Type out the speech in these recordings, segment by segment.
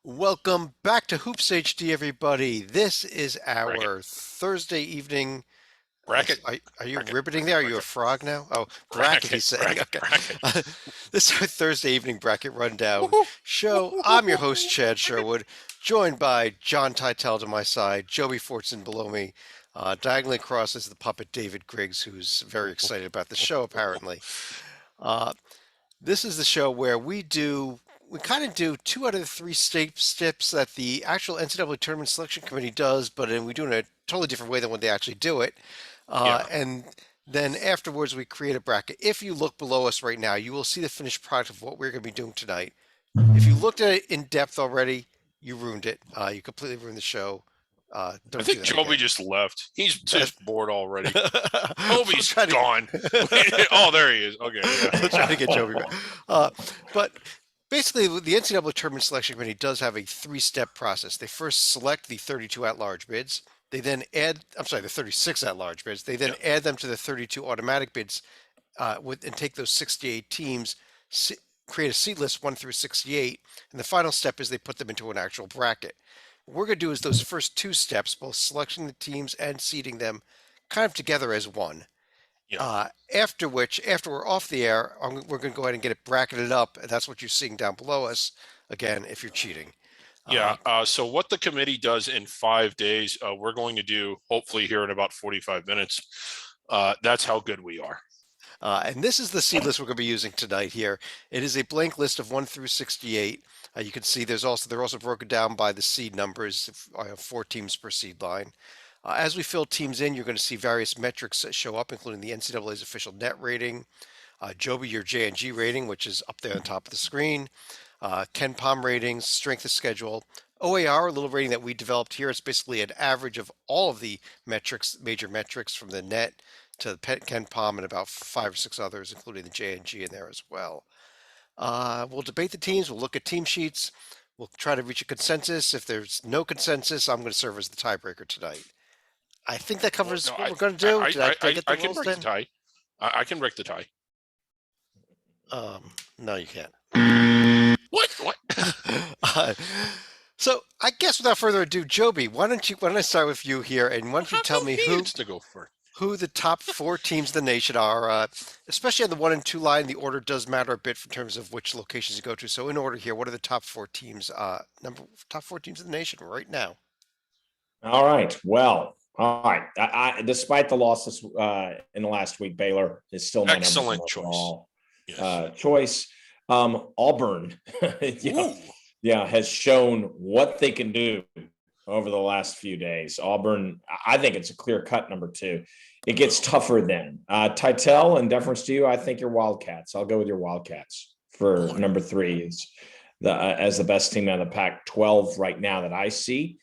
Welcome back to Hoops HD, everybody. This is Bracket, our Thursday evening. bracket, Are you bracket, ribbiting bracket, there? Are you a bracket, frog now? Oh, bracket, bracket, he's saying. bracket, Okay. bracket. Uh, this is our Thursday evening bracket rundown Woohoo! show. I'm your host, Chad Sherwood, joined by John Tytel to my side, Joey Fortson below me. Diagonally across is the puppet David Griggs, who's very excited about the show, apparently. Uh, this is the show where we kind of do two out of the three steps that the actual NCAA Tournament Selection Committee does, but then we do it in a totally different way than when they actually do it. Yeah. And then afterwards, we create a bracket. If you look below us right now, you will see the finished product of what we're going to be doing tonight. If you looked at it in depth already, you ruined it. You completely ruined the show. I Don't do think that Joby again. just left. He's That, just bored already. I'm Toby's trying gone. to. Oh, there he is. Okay, yeah. I'll try to get Joby back. But basically, the NCAA Tournament Selection Committee does have a three-step process. They first select the 32 at-large bids. They then I'm sorry, the 36 at-large bids. They then Yeah. add them to the 32 automatic bids and take those 68 teams, create a seed list 1 through 68, and the final step is they put them into an actual bracket. What we're going to do is those first two steps, both selecting the teams and seeding them, kind of together as one. Yeah. After which, after we're off the air, we're going to go ahead and get it bracketed up. And that's what you're seeing down below us. Again, if you're cheating. Yeah. Uh, So what the committee does in 5 days, we're going to do hopefully here in about 45 minutes. That's how good we are. and this is the seed list we're going to be using tonight here. It is a blank list of 1 through 68. You can see they're also broken down by the seed numbers, 4 teams per seed line. As we fill teams in, you're going to see various metrics that show up, including the NCAA's official net rating, Joby, your J&G rating, which is up there on top of the screen, Ken Palm ratings, strength of schedule, OAR, a little rating that we developed here. It's basically an average of all of the metrics, major metrics from the net to Ken Palm and about 5 or 6 others, including the J&G in there as well. We'll debate the teams. We'll look at team sheets. We'll try to reach a consensus. If there's no consensus, I'm going to serve as the tiebreaker tonight. I think that Well, covers no, what we're going to do. Did I get the I can rules break the then? tie. I can break the tie. No, you can't. What? What? Uh, so I guess without further ado, Joby, why don't I start with you here, and why don't you How tell come me he gets to go first? who the top 4 teams in the nation are, especially on the 1 and 2 line. The order does matter a bit in terms of which locations you go to. So in order here, what are the top 4 teams? Top 4 teams in the nation right now. All right. Well, all right. Despite the losses in the last week, Baylor is still my number one Excellent choice. overall Yes. choice. Auburn, Ooh. has shown what they can do over the last few days. Auburn, I think it's a clear cut number 2. It gets tougher then. Titel, in deference to you, I think your Wildcats. I'll go with your Wildcats for number 3 is as the best team out of the Pac-12 right now that I see.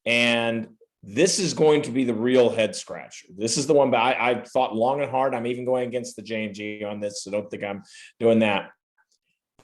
And this is going to be the real head scratcher. This is the one, but I thought long and hard. I'm even going against the J&G on this, so don't think I'm doing that.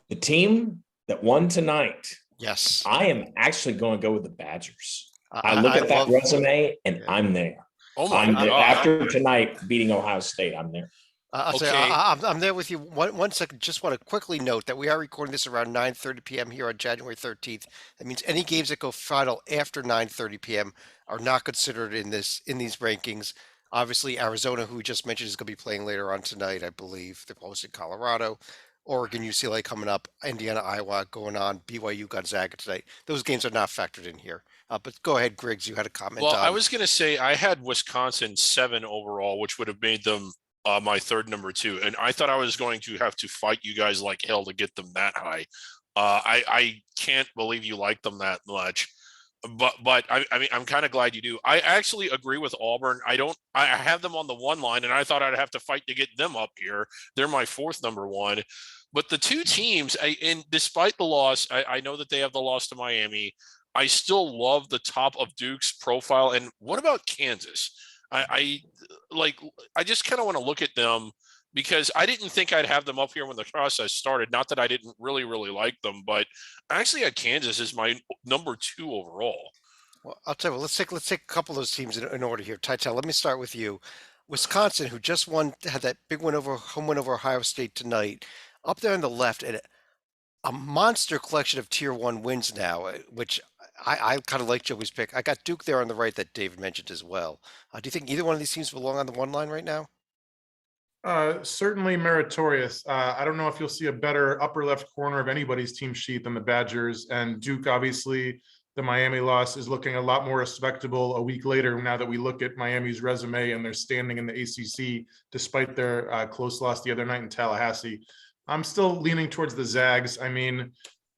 The team that won tonight, Yes, I am actually going to go with the Badgers. I look I at that love. resume, and Yeah. I'm there. Oh my I'm there. God. After tonight beating Ohio State, I'm there. I'll say Okay. I'm there with you. One second. Just want to quickly note that we are recording this around 9:30 p.m. here on January 13th. That means any games that go final after 9:30 p.m. are not considered in these rankings. Obviously, Arizona, who we just mentioned, is going to be playing later on tonight, I believe. They're hosting Colorado, Oregon, UCLA coming up, Indiana, Iowa going on, BYU, Gonzaga tonight. Those games are not factored in here. But go ahead, Griggs. You had a comment Well, I on. was going to say I had Wisconsin 7 overall, which would have made them my third number 2. And I thought I was going to have to fight you guys like hell to get them that high. I can't believe you like them that much. But I mean, I'm kind of glad you do. I actually agree with Auburn. I have them on the 1 line, and I thought I'd have to fight to get them up here. They're my fourth number 1. But the 2 teams, and despite the loss, I know that they have the loss to Miami. I still love the top of Duke's profile. And what about Kansas? I like. I just kind of want to look at them because I didn't think I'd have them up here when the process started. Not that I didn't really like them, but I actually had Kansas as my number 2 overall. Well, I'll tell you what, let's take a couple of those teams in order here. Tytel, let me start with you. Wisconsin, who just had that big win over home win over Ohio State tonight, up there on the left, and a monster collection of tier one wins now, which I kind of like Joey's pick. I got Duke there on the right that David mentioned as well. Do you think either one of these teams belong on the one line right now? Certainly meritorious. I don't know if you'll see a better upper left corner of anybody's team sheet than the Badgers, and Duke. Obviously, the Miami loss is looking a lot more respectable a week later now that we look at Miami's resume and their standing in the ACC despite their close loss the other night in Tallahassee. I'm still leaning towards the Zags. I mean,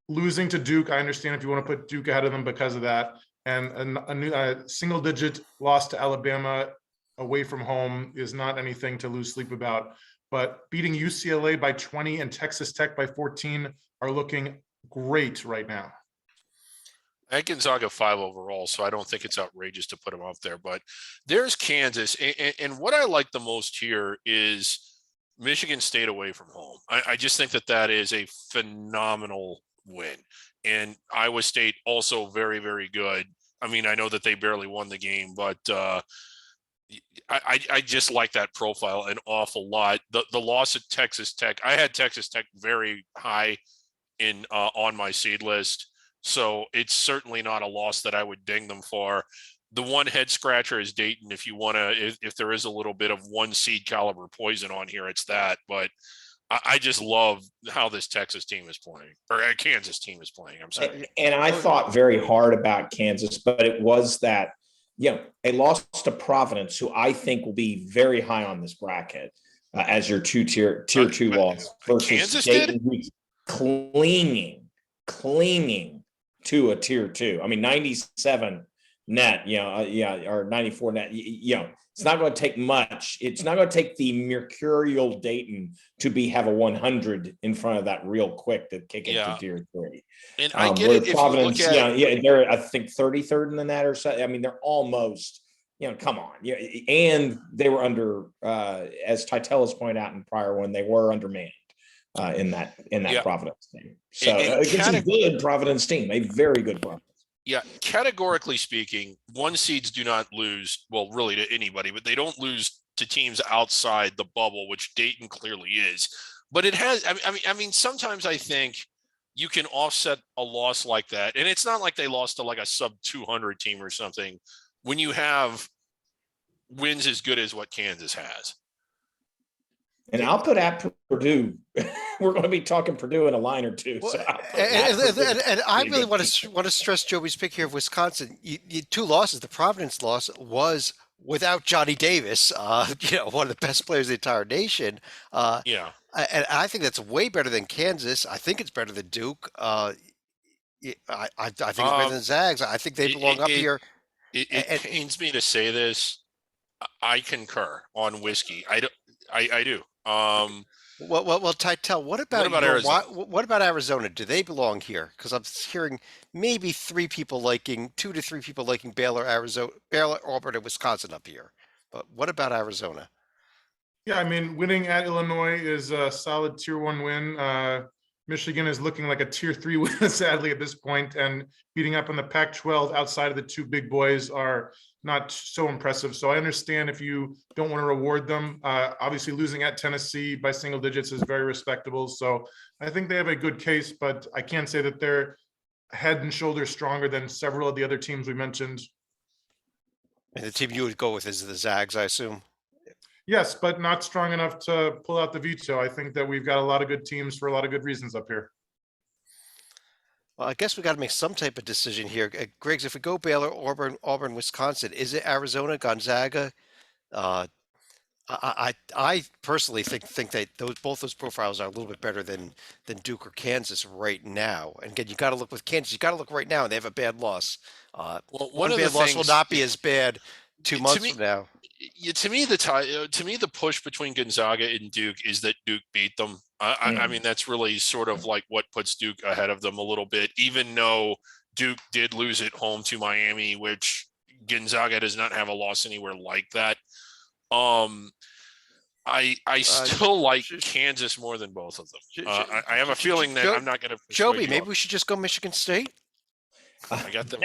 losing to Duke, I understand if you want to put Duke ahead of them because of that, and a single-digit loss to Alabama away from home is not anything to lose sleep about. But beating UCLA by 20 and Texas Tech by 14 are looking great right now. I had Gonzaga 5 overall, so I don't think it's outrageous to put them up there. But there's Kansas, and what I like the most here is Michigan State away from home. I just think that is a phenomenal win, and Iowa State also very, very good. I mean, I know that they barely won the game, but I just like that profile an awful lot. The loss at Texas Tech, I had Texas Tech very high in on my seed list, so it's certainly not a loss that I would ding them for. The one head scratcher is Dayton. If you want to, if there is a little bit of one seed caliber poison on here, it's that. But I just love how this Texas team is playing, or Kansas team is playing. I'm sorry. And I thought very hard about Kansas, but it was that, a loss to Providence, who I think will be very high on this bracket as your tier two loss versus Kansas Dayton, who's clinging to a tier two. I mean, 97 net, or 94 net. It's not going to take much. It's not going to take the mercurial Dayton to have a 100 in front of that real quick to kick into tier three. And I get it. If Providence, you look at they're, I think, 33rd in the net or so. I mean, they're almost, come on. Yeah, and they were under, as Titella's pointed out in prior one, they were undermanned in that Providence team. So it's a good Providence team, a very good Providence. Yeah, categorically speaking, one seeds do not lose, well, really to anybody, but they don't lose to teams outside the bubble, which Dayton clearly is. But it has, I mean, sometimes I think you can offset a loss like that. And it's not like they lost to like a sub 200 team or something when you have wins as good as what Kansas has. And I'll put at Purdue. We're going to be talking Purdue in a line or two. Well, so and I really want to stress Joey's pick here of Wisconsin. You two losses. The Providence loss was without Johnny Davis, one of the best players in the entire nation. And I think that's way better than Kansas. I think it's better than Duke. I think it's better than Zags. I think they belong up here. It pains me to say this. I concur on whiskey. I do. Well, Titel, what about Arizona? What about Arizona? Do they belong here? Because I'm hearing maybe two to three people liking Baylor, Auburn, and Wisconsin up here. But what about Arizona? Yeah, I mean, winning at Illinois is a solid tier one win. Michigan is looking like a tier three win, sadly, at this point, and beating up on the Pac-12 outside of the two big boys are not so impressive. So I understand if you don't want to reward them. Obviously, losing at Tennessee by single digits is very respectable. So I think they have a good case, but I can't say that they're head and shoulders stronger than several of the other teams we mentioned. And the team you would go with is the Zags, I assume. Yes, but not strong enough to pull out the veto. I think that we've got a lot of good teams for a lot of good reasons up here. Well, I guess we got to make some type of decision here. Griggs, if we go Baylor, Auburn, Wisconsin, is it Arizona, Gonzaga? I personally think that both those profiles are a little bit better than Duke or Kansas right now. And again, you got to look with Kansas. You got to look right now, and they have a bad loss. Well, one bad loss will not be as bad 2 months from now. To me, the push between Gonzaga and Duke is that Duke beat them. I mean, that's really sort of like what puts Duke ahead of them a little bit, even though Duke did lose at home to Miami, which Gonzaga does not have a loss anywhere like that. I still like Kansas more than both of them. I have a feeling that I'm not going to. Joby, maybe we should just go Michigan State. I got them.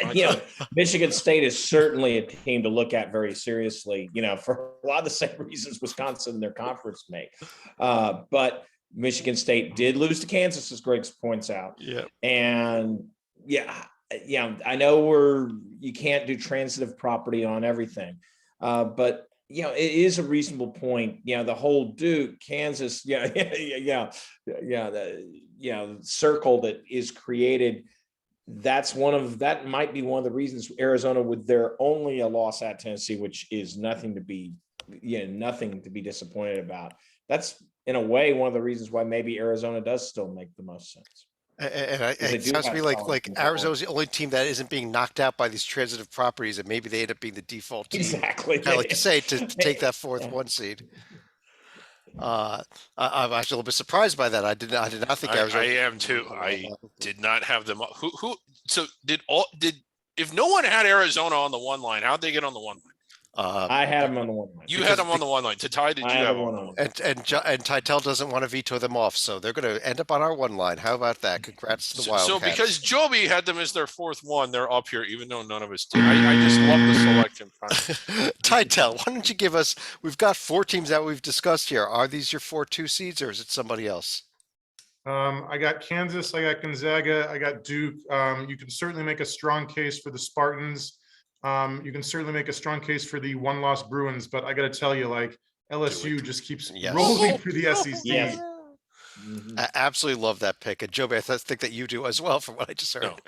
Michigan State is certainly a team to look at very seriously, for a lot of the same reasons Wisconsin and their conference make. But Michigan State did lose to Kansas, as Greg points out. Yeah. And yeah, I know you can't do transitive property on everything, but it is a reasonable point. The whole Duke, Kansas, the circle that is created. That might be one of the reasons Arizona, with their only a loss at Tennessee, which is nothing to be disappointed about. That's in a way one of the reasons why maybe Arizona does still make the most sense. And it sounds to me like Arizona's the only team that isn't being knocked out by these transitive properties, and maybe they end up being the default team. Exactly. Kind of like you say, to take that fourth one seed. I'm actually a little bit surprised by that. I did not think Arizona. I am too. I did not have them. So if no one had Arizona on the one line, how'd they get on the one line? I had them on the one line. You had them on the one line. Tatai, did you have them on the one line? And Titel doesn't want to veto them off, so they're going to end up on our one line. How about that? Congrats to the Wildcats. So because Joby had them as their fourth one, they're up here, even though none of us did. I just love the selection. Titel, why don't you give us? We've got 4 teams that we've discussed here. Are these your 4-2 seeds, or is it somebody else? I got Kansas, I got Gonzaga, I got Duke. You can certainly make a strong case for the Spartans. You can certainly make a strong case for the one-loss Bruins, but I got to tell you, like, LSU just keeps rolling through the SEC. Yes. I absolutely love that pick, and Joby, I think that you do as well, from what I just heard.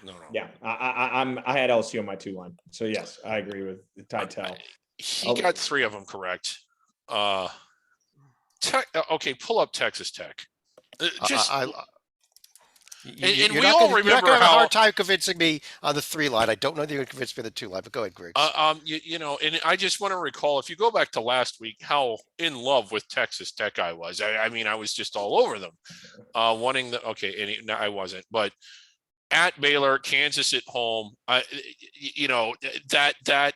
No. Yeah, I had LSU on my 2 line, so yes, I agree with Titel. He got 3 of them correct. Okay, pull up Texas Tech. You're not going to have a hard time convincing me on the 3 line. I don't know that you're going to convince me on the 2 line, but go ahead, Greg. And I just want to recall, if you go back to last week, how in love with Texas Tech I was. I mean, I was just all over them, wanting the. Okay, and I wasn't, but at Baylor, Kansas at home, that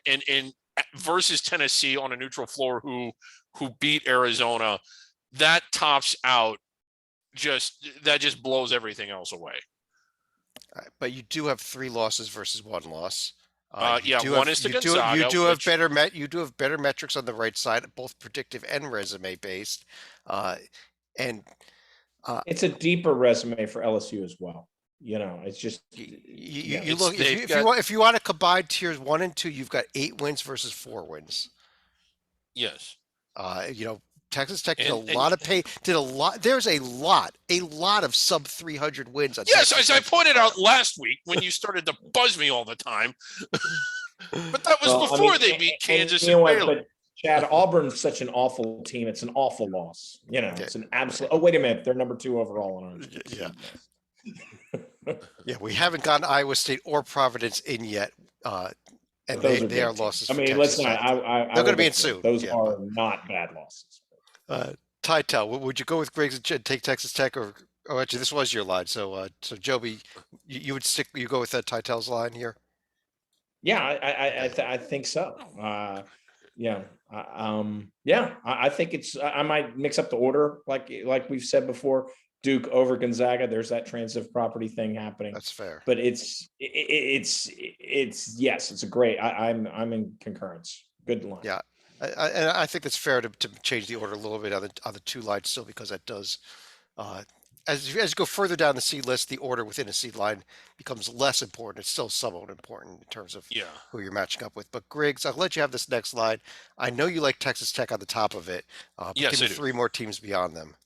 and versus Tennessee on a neutral floor, who beat Arizona, that tops out. That just blows everything else away. Right, but you do have 3 losses versus 1 loss. One is to Gonzaga. You do have better metrics on the right side, both predictive and resume based. It's a deeper resume for LSU as well. It's just you look if you want to combine tiers 1 and 2, you've got 8 wins versus 4 wins. Yes. Texas Tech did a lot of pay. There's a lot of sub 300 wins. Yes, as I pointed out last week when you started to buzz me all the time. But that was before they beat Kansas and Baylor. But Chad, Auburn's such an awful team. It's an awful loss. It's an absolute. Oh, wait a minute, they're number 2 overall on our. Yeah, we haven't gotten Iowa State or Providence in yet. And they are losses. I mean, listen, they're going to be in soon. Those are not bad losses. Titel, would you go with Griggs and take Texas Tech, or actually this was your line? So Joby, you would go with that Titel's line here? Yeah, I think so. I think it's. I might mix up the order, like we've said before. Duke over Gonzaga. There's that transitive property thing happening. That's fair. But it's yes, it's a great. I'm in concurrence. Good line. Yeah. I think it's fair to change the order a little bit on the 2 lines still, because that does, as you go further down the seed list, the order within a seed line becomes less important. It's still somewhat important in terms of who you're matching up with. But Griggs, I'll let you have this next slide. I know you like Texas Tech on the top of it. But yes, give me 3 more teams beyond them.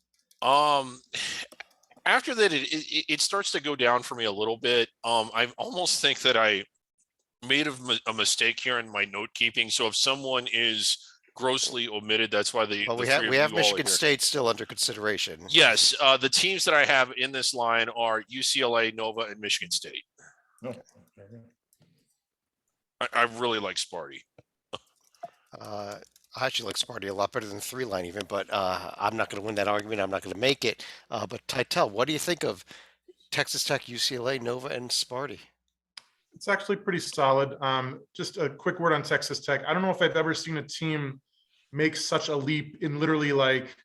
After that, it starts to go down for me a little bit. I almost think that I made a mistake here in my note keeping. So if someone is grossly omitted, that's why we have Michigan State still under consideration. Yes, the teams that I have in this line are UCLA, Nova, and Michigan State. Oh. I really like Sparty. I actually like Sparty a lot better than the 3 line even, but I'm not going to win that argument. I'm not going to make it. But Titel, what do you think of Texas Tech, UCLA, Nova, and Sparty? It's actually pretty solid. Just a quick word on Texas Tech. I don't know if I've ever seen a team make such a leap in literally like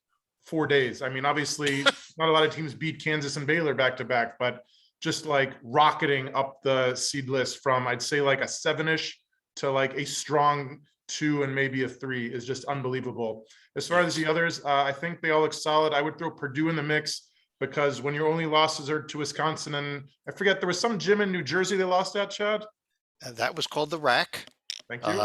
4 days. I mean, obviously, not a lot of teams beat Kansas and Baylor back to back, but just like rocketing up the seed list from, I'd say, like a 7-ish to like a strong 2 and maybe a 3 is just unbelievable, As far as the others, I think they all look solid. I would throw Purdue in the mix because when your only losses are to Wisconsin and I forget there was some gym in New Jersey they lost at, Chad. And that was called the Rack. Thank you.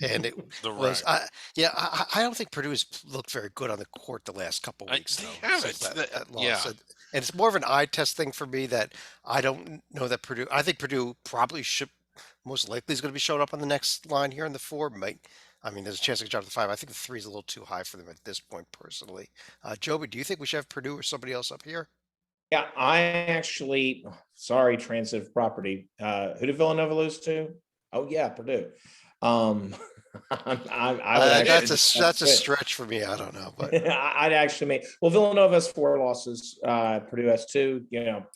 And it The was, rack. I don't think Purdue has looked very good on the court the last couple of weeks, They though, haven't. since that loss. Yeah. And it's more of an eye test thing for me that I don't know that Purdue, I think Purdue probably should, most likely is going to be showing up on the next line here in the 4. There's a chance to jump to the 5. I think the 3 is a little too high for them at this point, personally. Joby, do you think we should have Purdue or somebody else up here? Yeah, I actually, sorry, transitive property. Who did Villanova lose to? Oh yeah, Purdue. I would actually That's a stretch for me. I don't know, but I'd actually make, well, Villanova has 4 losses. Purdue has 2. You know,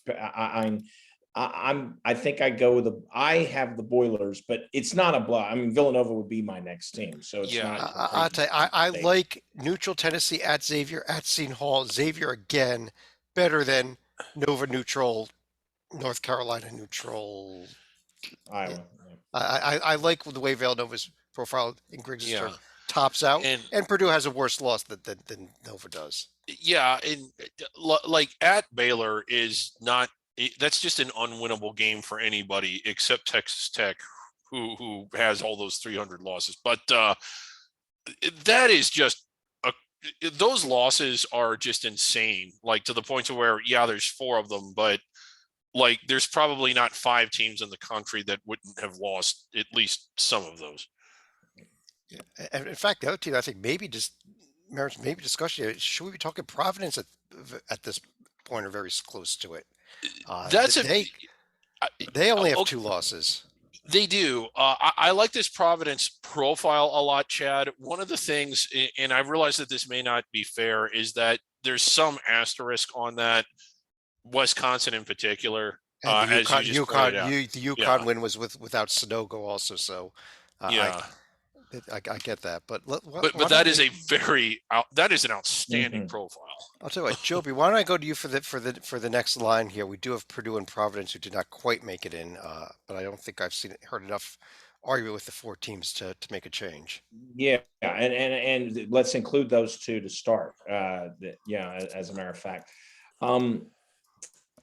I think I go with I have the Boilers, but it's not a blow. I mean, Villanova would be my next team, so it's Yeah. not. I'll tell you, I like neutral Tennessee at Xavier at Seton Hall. Xavier again better than Nova neutral, North Carolina neutral. Iowa. I like the way Villanova's profile in Griggs' Yeah. term tops out, And and Purdue has a worse loss than Nova does. yeah, and like at Baylor is not. That's just an unwinnable game for anybody except Texas Tech, who has all those 300 losses. But that is just those losses are just insane. Like to the point to where there's 4 of them, but like there's probably not 5 teams in the country that wouldn't have lost at least some of those. Yeah. And in fact, the other team I think maybe just merits maybe discussion here. Should we be talking Providence at this point or very close to it? That's they only have okay. 2 losses. They do. I like this Providence profile a lot, Chad. One of the things, and I realize that this may not be fair, is that there's some asterisk on that, Wisconsin in particular. And the as you just pointed out. the UConn win was without Sunogo also, so I get that. But but that is that is an outstanding profile. I'll tell you what, Joby, why don't I go to you for the next line here? We do have Purdue and Providence who did not quite make it in, but I don't think I've heard enough argument with the 4 teams to make a change. Yeah, and let's include those 2 to start. As a matter of fact. All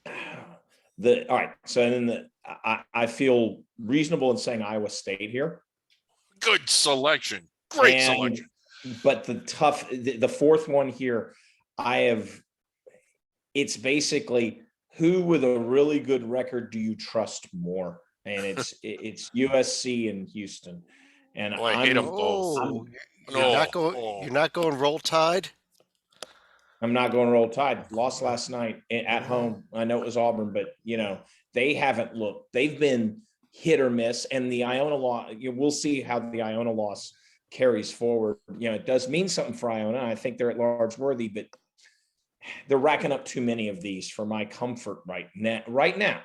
right. So then I feel reasonable in saying Iowa State here. Good selection. Great selection. But the 4th one here, it's basically who with a really good record do you trust more? And it's USC and Houston. And I hate them both. You're not going Roll Tide? I'm not going Roll Tide. Lost last night at home. I know it was Auburn, but they haven't looked. They've been hit or miss. And the Iona loss, we'll see how the Iona loss carries forward. It does mean something for Iona. I think they're at large worthy, but they're racking up too many of these for my comfort right now. Right now,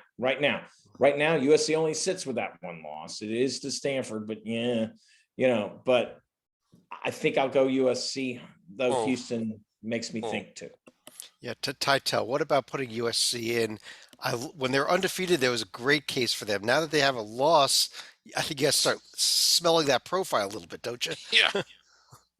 USC only sits with that 1 loss. It is to Stanford, but but I think I'll go USC, though Houston makes me think too. Yeah, to Titel, what about putting USC in? When they were undefeated, there was a great case for them. Now that they have a loss, I think you guys start smelling that profile a little bit, don't you? Yeah.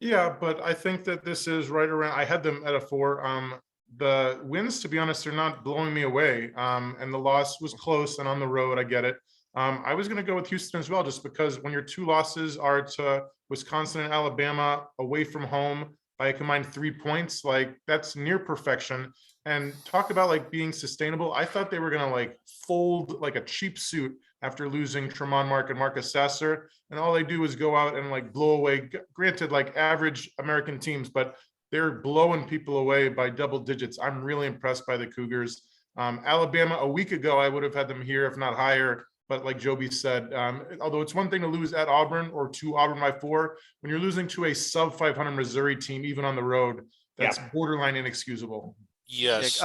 Yeah, but I think that this is right around. I had them at a 4. The wins, to be honest, they're not blowing me away. And the loss was close and on the road. I get it. I was going to go with Houston as well, just because when your 2 losses are to Wisconsin and Alabama away from home by a combined 3 points, like that's near perfection. And talk about like being sustainable. I thought they were going to like fold like a cheap suit after losing Tremont Mark and Marcus Sasser. And all they do is go out and like blow away, granted, like average American teams, but they're blowing people away by double digits. I'm really impressed by the Cougars. Alabama, a week ago, I would have had them here, if not higher. But like Joby said, although it's one thing to lose at Auburn or to Auburn by 4, when you're losing to a sub 500 Missouri team, even on the road, that's borderline inexcusable. Yes.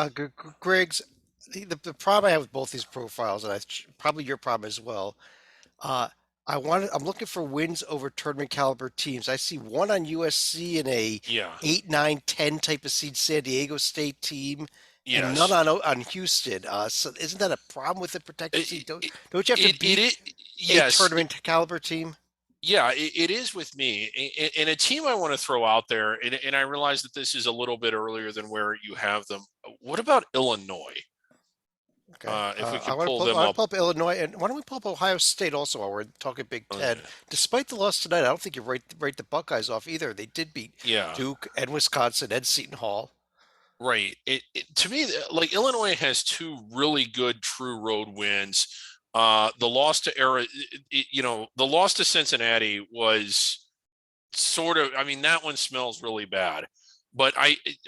Griggs, the problem I have with both these profiles, and probably your problem as well, I'm looking for wins over tournament caliber teams. I see one on USC and a 8, 9, 10 type of seed San Diego State team, and none on Houston. So isn't that a problem with the protected seed? Don't you have to beat a tournament caliber team? Yeah, it is with me. And a team I want to throw out there, and I realize that this is a little bit earlier than where you have them. What about Illinois? Okay. If we I could want to pull pull, I them want to up. pull up Illinois, and why don't we pull up Ohio State also while we're talking Big Ten? Despite the loss tonight, I don't think you write the Buckeyes off either. They did beat Yeah, Duke and Wisconsin and Seton Hall. right. To me, like Illinois has two really good true road wins. The loss to the loss to Cincinnati was sort of, I mean, that one smells really bad. But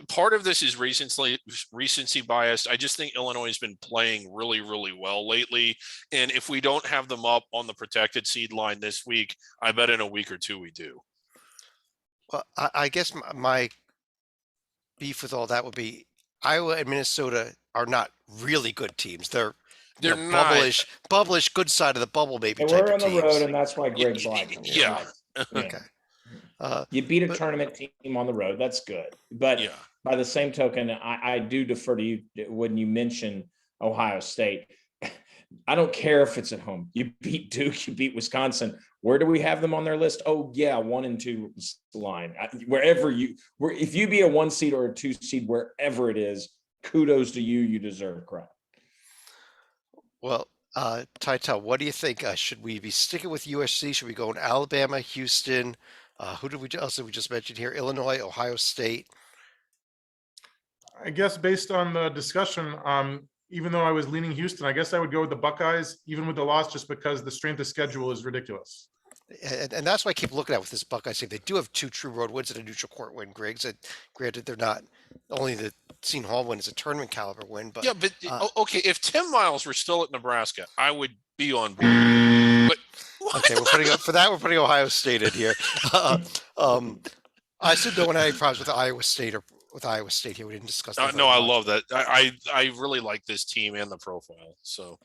part of this is recency bias. I just think Illinois has been playing really, really well lately. And if we don't have them up on the protected seed line this week, I bet in a week or two we do. Well, I guess my beef with all that would be Iowa and Minnesota are not really good teams. They're They're not. bubblish, good side of the bubble maybe And type we're of on the teams. road, and that's why Greg's like them. Yeah. Okay. You beat a but- tournament team on the road. That's good. But Yeah. by the same token, I do defer to you when you mention Ohio State. I don't care if it's at home. You beat Duke, you beat Wisconsin. Where do we have them on their list? Oh, yeah, 1 and 2 line. If you be a 1 seed or a 2 seed, wherever it is, kudos to you. You deserve credit. Well, Tytel, what do you think? Should we be sticking with USC? Should we go in Alabama, Houston? Who else did we just mention here? Illinois, Ohio State. I guess based on the discussion, even though I was leaning Houston, I guess I would go with the Buckeyes, even with the loss, just because the strength of schedule is ridiculous. And that's why I keep looking at with this Buckeyes team. They do have 2 true road wins and a neutral court win, Griggs. And granted, they're not only the Seton Hall win is a tournament caliber win, but Yeah, but okay, if Tim Miles were still at Nebraska, I would be on board. But okay, we're putting Ohio State in here. I assume no one had any problems with Iowa State here. We didn't discuss that. no, I very much. love that. I really like this team and the profile. So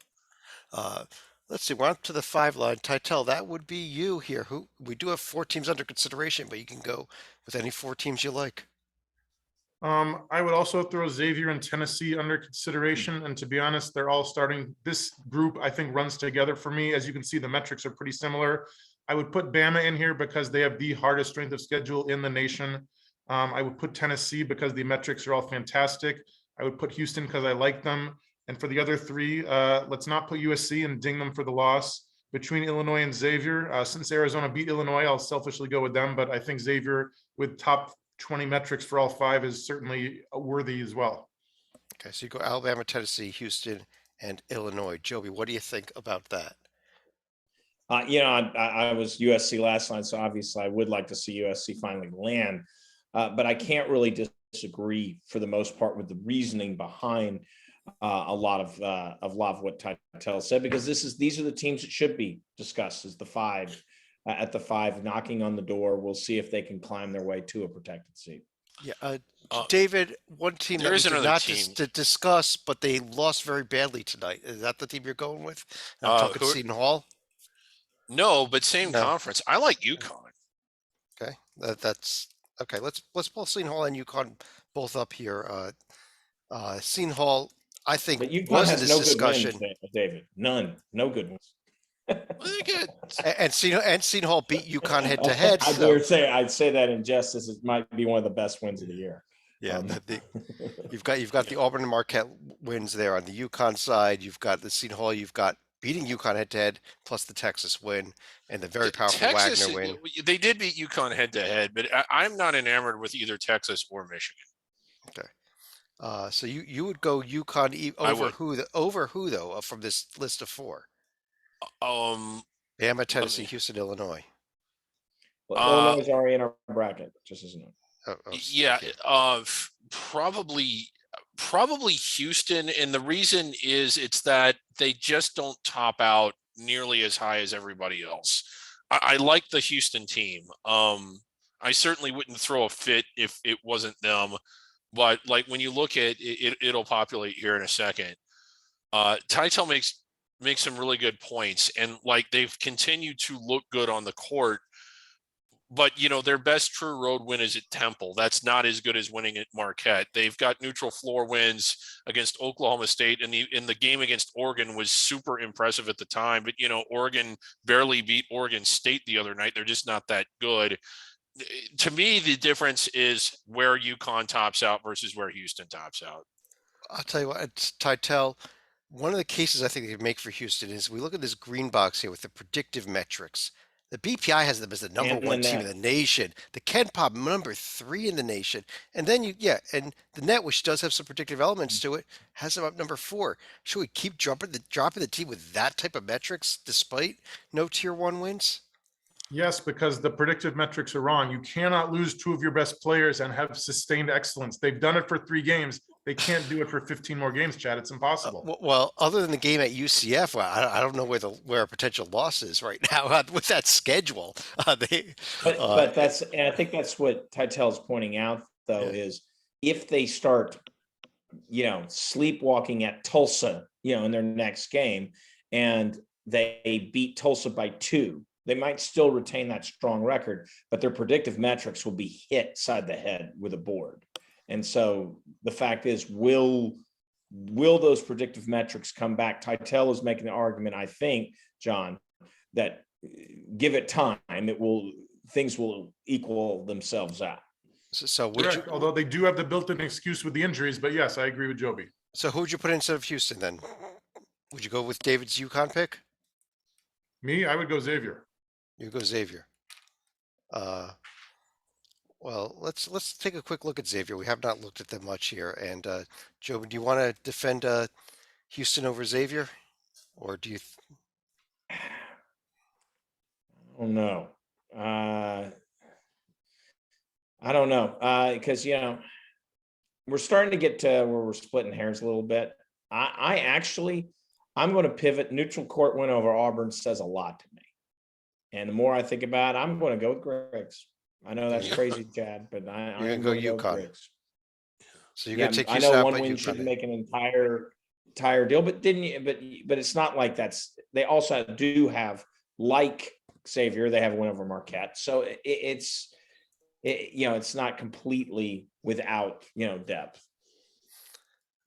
Let's see. We're on to the 5 line. Tytel, that would be you here. Who we do have 4 teams under consideration, but you can go with any 4 teams you like. I would also throw Xavier and Tennessee under consideration. And to be honest, they're all starting. This group, I think, runs together for me. As you can see, the metrics are pretty similar. I would put Bama in here because they have the hardest strength of schedule in the nation. I would put Tennessee because the metrics are all fantastic. I would put Houston because I like them. And for the other 3, let's not put USC and ding them for the loss. Between Illinois and Xavier, since Arizona beat Illinois, I'll selfishly go with them. But I think Xavier with top 20 metrics for all 5 is certainly worthy as well. Okay, so you go Alabama, Tennessee, Houston, and Illinois. Joby, what do you think about that? I was USC last night, so obviously I would like to see USC finally land. But I can't really disagree for the most part with the reasoning behind a lot of what Tytel said, because these are the teams that should be discussed as the 5 at the 5 knocking on the door. We'll see if they can climb their way to a protected seat. Yeah, David, one team that we did not discuss, but they lost very badly tonight. Is that the team you're going with? I'm talking Seton Hall. No, but same conference. I like UConn. Okay, that's okay. Let's pull Seton Hall and UConn both up here. Seton Hall, I think, but UConn was has in this no discussion. Good wins, David. None, no good ones. And Seton Hall beat UConn head to head. I'd say that in jest as it might be one of the best wins of the year. Yeah, you've got the Auburn and Marquette wins there on the UConn side. You've got the Seton Hall. You've got beating UConn head to head, plus the Texas win and the very powerful Wagner win. They did beat UConn head to head, but I'm not enamored with either Texas or Michigan. Okay, so you would go UConn over who though from this list of 4? Bama, Tennessee, Houston, Illinois. Well, Illinois is already in our bracket, just as you know. Yeah, probably Houston, and the reason is it's that they just don't top out nearly as high as everybody else. I like the Houston team. I certainly wouldn't throw a fit if it wasn't them, but like when you look at it, it'll populate here in a second. Tytel makes some really good points, and like they've continued to look good on the court. but their best true road win is at Temple. That's not as good as winning at Marquette. They've got neutral floor wins against Oklahoma State, and the game against Oregon was super impressive at the time. But Oregon barely beat Oregon State the other night. They're just not that good. To me, the difference is where UConn tops out versus where Houston tops out. I'll tell you what, it's Titel. One of the cases I think they could make for Houston is we look at this green box here with the predictive metrics. The BPI has them as the number And the one team in net. the nation. The Ken Pop number 3 in the nation. And then and the net, which does have some predictive elements to it, has them up number 4. Should we keep dropping the team with that type of metrics despite no tier 1 wins? Yes, because the predictive metrics are wrong. You cannot lose 2 of your best players and have sustained excellence. They've done it for 3 games. They can't do it for 15 more games, Chad. It's impossible. Well, other than the game at UCF, well, I don't know where a potential loss is right now with that schedule. But and I think that's what Titel's pointing out, though, is if they start, sleepwalking at Tulsa, in their next game, and they beat Tulsa by 2, they might still retain that strong record, but their predictive metrics will be hit side the head with a board. And so the fact is, will those predictive metrics come back? Titel is making the argument, I think, John, that give it time, things will equal themselves out. So although they do have the built-in excuse with the injuries, but yes, I agree with Joby. So who would you put instead of Houston then? Would you go with David's UConn pick? Me, I would go Xavier. You go Xavier. Well, let's take a quick look at Xavier. We have not looked at them much here. And Joe, do you want to defend Houston over Xavier, or do you? Oh no, I don't know, because we're starting to get to where we're splitting hairs a little bit. I'm going to pivot. Neutral court win over Auburn says a lot to me, and the more I think about it, I'm going to go with Griggs. I know that's crazy, Chad, but I'm going to go UConn. So you're going to take I Houston know out, one but win shouldn't make an entire deal, but didn't you? But it's not like that's. They also do have, like Xavier, they have a win over Marquette, so it's not completely without depth.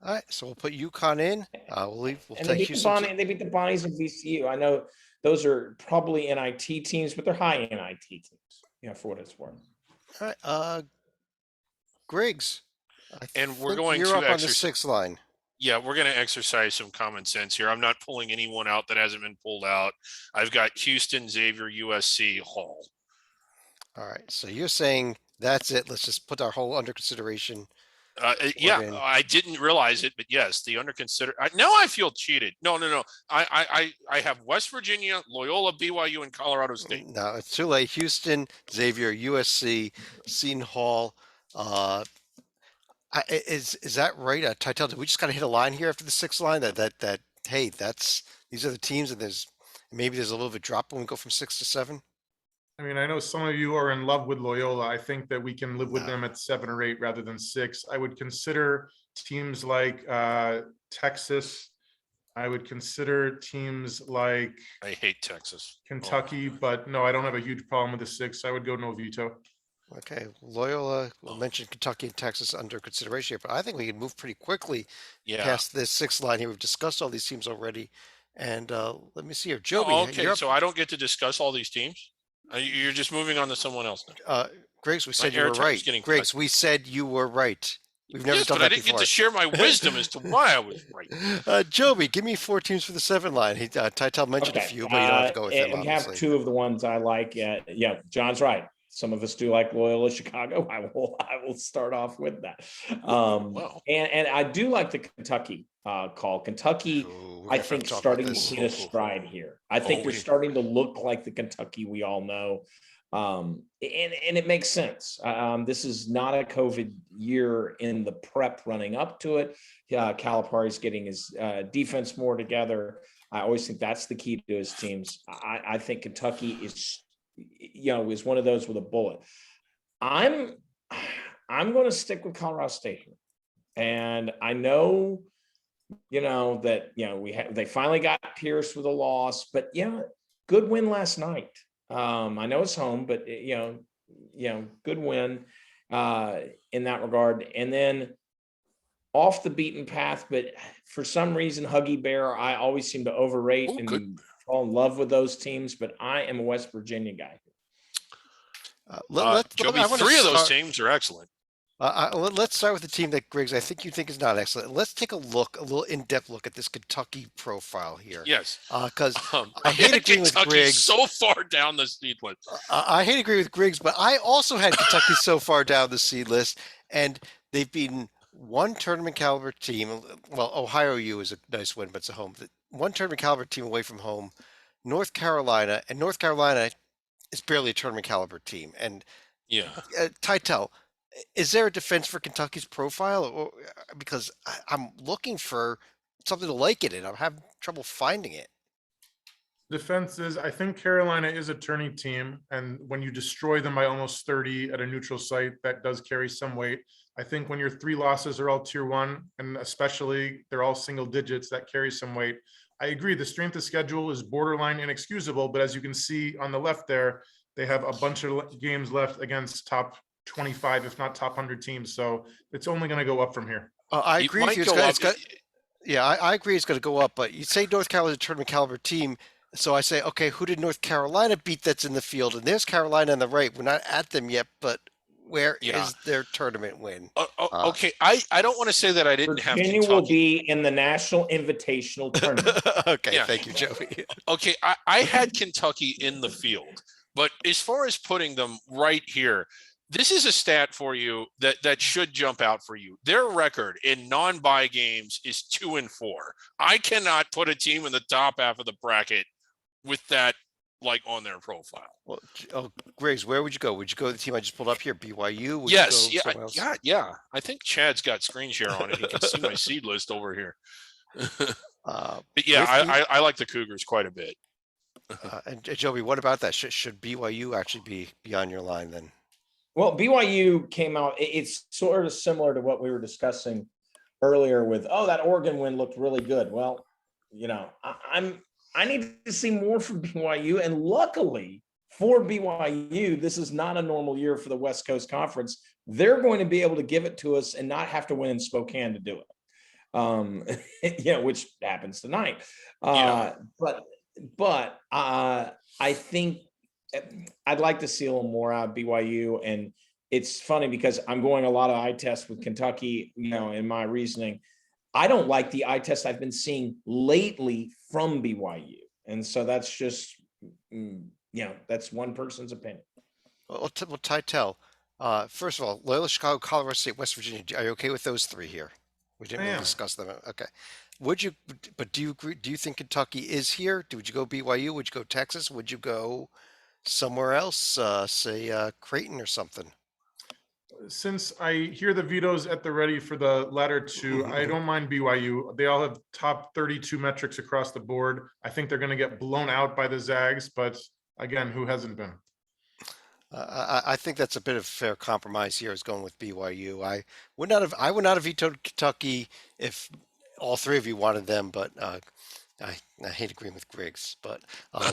All right, so we'll put UConn in. We'll leave. We'll And take they Houston. beat the Bonnies of VCU. I know those are probably NIT teams, but they're high NIT teams. For what it's worth. All right, Griggs. And we're going you're to up on the 6th line. Yeah, we're going to exercise some common sense here. I'm not pulling anyone out that hasn't been pulled out. I've got Houston, Xavier, USC, Hall. All right, so you're saying that's it. Let's just put our whole under consideration. I didn't realize it, but yes, the under consider. Now I feel cheated. No. I have West Virginia, Loyola, BYU, and Colorado State. No, it's too late. Houston, Xavier, USC, Seton Hall. Is that right? Titel, did we just kind of hit a line here after the 6th line that hey, these are the teams, and maybe there's a little bit of drop when we go from 6 to 7. I mean, I know some of you are in love with Loyola. I think that we can live with them at 7 or 8 rather than 6. I would consider teams like Texas. I would consider teams like I hate Texas, Kentucky, but no, I don't have a huge problem with the 6. I would go no veto. Okay, Loyola. We'll mention Kentucky and Texas under consideration here, but I think we can move pretty quickly past this 6th line here. We've discussed all these teams already, and let me see here, Joby. Okay, so I don't get to discuss all these teams. You're just moving on to someone else now. Griggs, we said you were right. Griggs, we said you were right. We've never done that before. I didn't get to share my wisdom as to why I was right. Joby, give me 4 teams for the 7 line. Titel mentioned a few, but you don't have to go with them. We have 2 of the ones I like. John's right. Some of us do like Loyola Chicago. I will start off with that. And I do like the Kentucky call. Kentucky, I think, starting to hit a stride here. I think they're starting to look like the Kentucky we all know. And it makes sense. This is not a COVID year in the prep running up to it. Calipari's getting his defense more together. I always think that's the key to his teams. I think Kentucky is one of those with a bullet. I'm going to stick with Colorado State here, and I know, that they finally got Pierce with a loss, but good win last night. I know it's home, but good win in that regard. And then off the beaten path, but for some reason, Huggy Bear, I always seem to overrate Oh, and good. fall in love with those teams, but I am a West Virginia guy. Joby, I want to 3 of those start. teams are excellent. Let's start with the team that Griggs, I think you think is not excellent. Let's take a little in-depth look at this Kentucky profile here. Yes. Because I I hate had agreeing with Kentucky Griggs. so far down the seed list. I hate agreeing with Griggs, but I also had Kentucky so far down the seed list, and they've beaten one tournament caliber team. Well, Ohio U is a nice win, but it's a home. One tournament caliber team away from home, North Carolina, and North Carolina is barely a tournament caliber team. And Yeah. Titel, is there a defense for Kentucky's profile? Or, because I'm looking for something to like it in. I'm having trouble finding it. Defense is, I think Carolina is a turning team, and when you destroy them by almost 30 at a neutral site, that does carry some weight. I think when your 3 losses are all tier 1, and especially they're all single digits, that carries some weight. I agree, the strength of schedule is borderline inexcusable, but as you can see on the left there, they have a bunch of games left against top 25, if not top 100 teams. So it's only going to go up from here. I It agree with might you. go up. Yeah, I agree it's going to go up, but you say North Carolina's a tournament caliber team. So I say, okay, who did North Carolina beat that's in the field? And there's Carolina on the right. We're not at them yet, but where Yeah. is their tournament win? Okay, I don't want to say that I didn't have Virginia Kentucky. will be in the National Invitational Tournament. Okay, Yeah. thank you, Joey. Okay, I had Kentucky in the field, but as far as putting them right here, this is a stat for you that should jump out for you. Their record in non-bye games is 2-4. I cannot put a team in the top half of the bracket with that like on their profile. Well, Griggs, where would you go? Would you go to the team I just pulled up here, BYU? Would Yes, you go somewhere else? yeah. I think Chad's got screen share on it. He can see my seed list over here. But yeah, I like the Cougars quite a bit. And Joby, what about that? Should BYU actually be on your line then? Well, BYU came out. It's sort of similar to what we were discussing earlier with, that Oregon win looked really good. Well, I need to see more from BYU. And luckily for BYU, this is not a normal year for the West Coast Conference. They're going to be able to give it to us and not have to win in Spokane to do it. Which happens tonight. But I think I'd like to see a little more out of BYU. And it's funny because I'm going a lot of eye tests with Kentucky, in my reasoning. I don't like the eye test I've been seeing lately from BYU. And so that's just, that's one person's opinion. Well, Titel, first of all, Loyola Chicago, Colorado State, West Virginia. Are you okay with those 3 here? We didn't really discuss them. Okay. But do you agree? Do you think Kentucky is here? Would you go BYU? Would you go Texas? Would you go somewhere else? Say Creighton or something? Since I hear the vetoes at the ready for the latter 2, I don't mind BYU. They all have top 32 metrics across the board. I think they're going to get blown out by the Zags, but again, who hasn't been? I think that's a bit of fair compromise here, is going with BYU. I would not have vetoed Kentucky if all 3 of you wanted them, but I hate agreeing with Griggs. But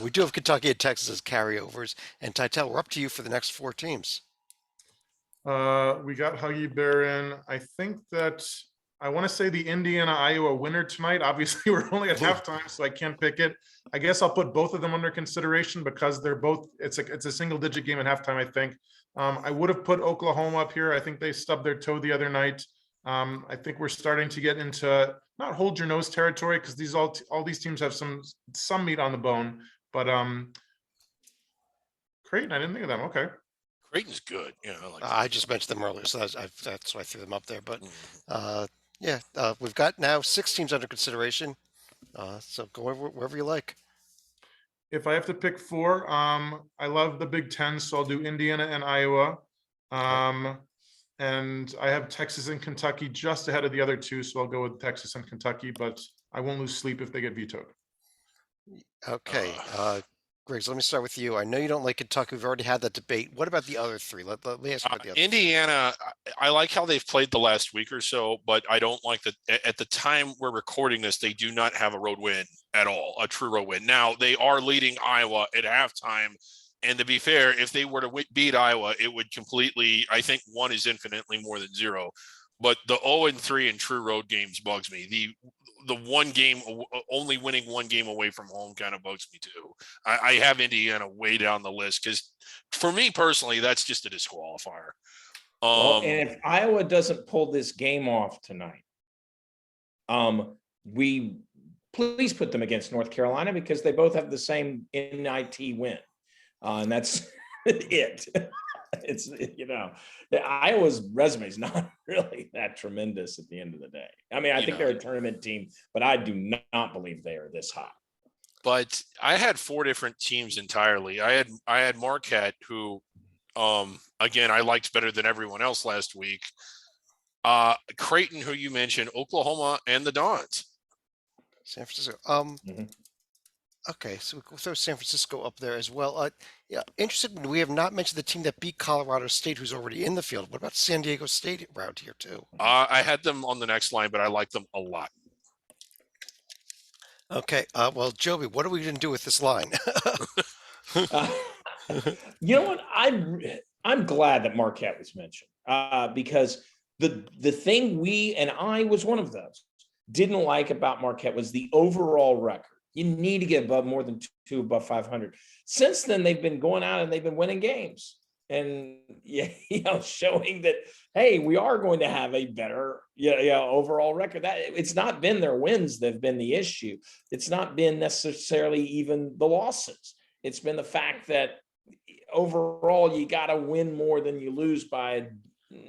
we do have Kentucky and Texas as carryovers. And Titel, we're up to you for the next 4 teams. We got Huggy Bear in. I think that I want to say the Indiana-Iowa winner tonight. Obviously, we're only at halftime, so I can't pick it. I guess I'll put both of them under consideration because they're both. It's a single-digit game at halftime, I think. I would have put Oklahoma up here. I think they stubbed their toe the other night. I think we're starting to get into not hold your nose territory because all these teams have some meat on the bone. But Creighton, I didn't think of them. Okay. Creighton's good. I just mentioned them earlier, so that's why I threw them up there. But we've got now 6 teams under consideration. So go wherever you like. If I have to pick 4, I love the Big Ten, so I'll do Indiana and Iowa. And I have Texas and Kentucky just ahead of the other 2, so I'll go with Texas and Kentucky, but I won't lose sleep if they get vetoed. Okay. Griggs, let me start with you. I know you don't like Kentucky. We've already had that debate. What about the other 3? Let me ask you about the other Indiana, I like how they've played the last week or so, but I don't like that at the time we're recording this, they do not have a road win at all, a true road win. Now, they are leading Iowa at halftime And to be fair, if they were to beat Iowa, it would completely, I think 1 is infinitely more than 0. But the 0-3 in true road games bugs me. The one game, only winning 1 game away from home kind of bugs me too. I have Indiana way down the list because for me personally, that's just a disqualifier. Well, and if Iowa doesn't pull this game off tonight, we please put them against North Carolina because they both have the same NIT win. And that's it. It's, Iowa's resume is not really that tremendous at the end of the day. I mean, I think they're a tournament team, but I do not believe they are this high. But I had 4 different teams entirely. I had Marquette, who, again, I liked better than everyone else last week. Creighton, who you mentioned, Oklahoma, and the Dons. San Francisco. Okay, so we'll throw San Francisco up there as well. Yeah, interesting. We have not mentioned the team that beat Colorado State, who's already in the field. What about San Diego State around here too? I had them on the next line, but I like them a lot. Okay. Well, Joby, what are we going to do with this line? You know what? I'm glad that Marquette was mentioned because the thing I was one of those, didn't like about Marquette was the overall record. You need to get above more than 2 above 500. Since then, they've been going out and they've been winning games and showing that, hey, we are going to have a better overall record. That it's not been their wins that have been the issue. It's not been necessarily even the losses. It's been the fact that overall you got to win more than you lose by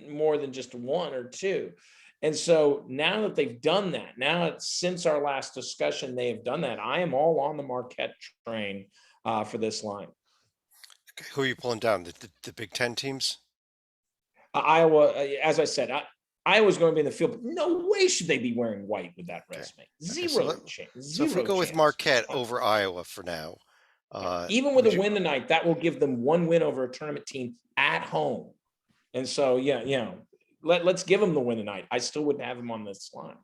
more than just 1 or 2. And so now that they've done that, since our last discussion, they have done that. I am all on the Marquette train for this line. Okay, who are you pulling down? The Big Ten teams? Iowa, as I said, Iowa's going to be in the field, but no way should they be wearing white with that resume. Zero chance. So if we go with Marquette over Iowa for now. Even with a win tonight, that will give them 1 win over a tournament team at home. And so, let's give them the win tonight. I still wouldn't have them on this line.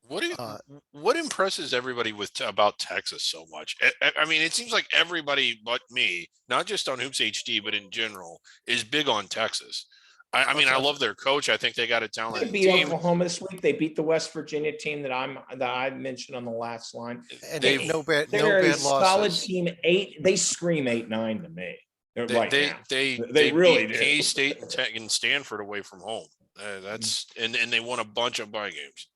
What impresses everybody about Texas so much? I mean, it seems like everybody but me, not just on Hoops HD, but in general, is big on Texas. I mean, I love their coach. I think they got a talented team. They beat Oklahoma this week. They beat the West Virginia team that I mentioned on the last line. And they've no bad losses. Solid team. 8. They scream 8-9 to me. They really beat K-State and Stanford away from home. And they won a bunch of bye games.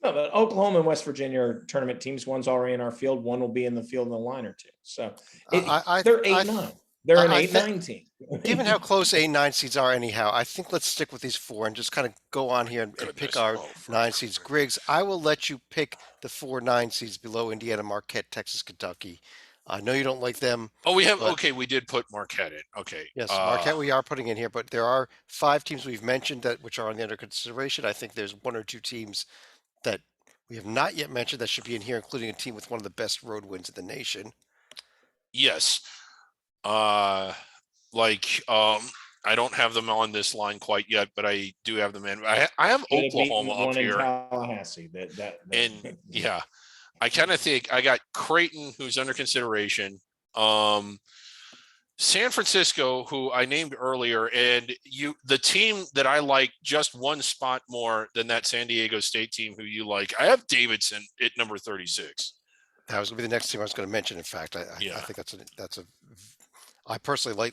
No, but Oklahoma and West Virginia are tournament teams. One's already in our field. One will be in the field in a line or 2. So they're 8-9. They're an 8-9 team. Given how close 8-9 seeds are anyhow, I think let's stick with these 4 and just kind of go on here and pick our 9 seeds. Griggs, I will let you pick the 4 9 seeds below Indiana, Marquette, Texas, Kentucky. I know you don't like them. Oh, we did put Marquette in. Okay. Yes, Marquette we are putting in here, but there are 5 teams we've mentioned which are on the under consideration. I think there's 1 or 2 teams that we have not yet mentioned that should be in here, including a team with one of the best road wins in the nation. Yes. I don't have them on this line quite yet, but I do have them in. I have Oklahoma up here. Tallahassee. And yeah, I kind of think I got Creighton, who's under consideration. San Francisco, who I named earlier, and the team that I like just 1 spot more than that San Diego State team who you like. I have Davidson at number 36. That was going to be the next team I was going to mention. In fact, I think I personally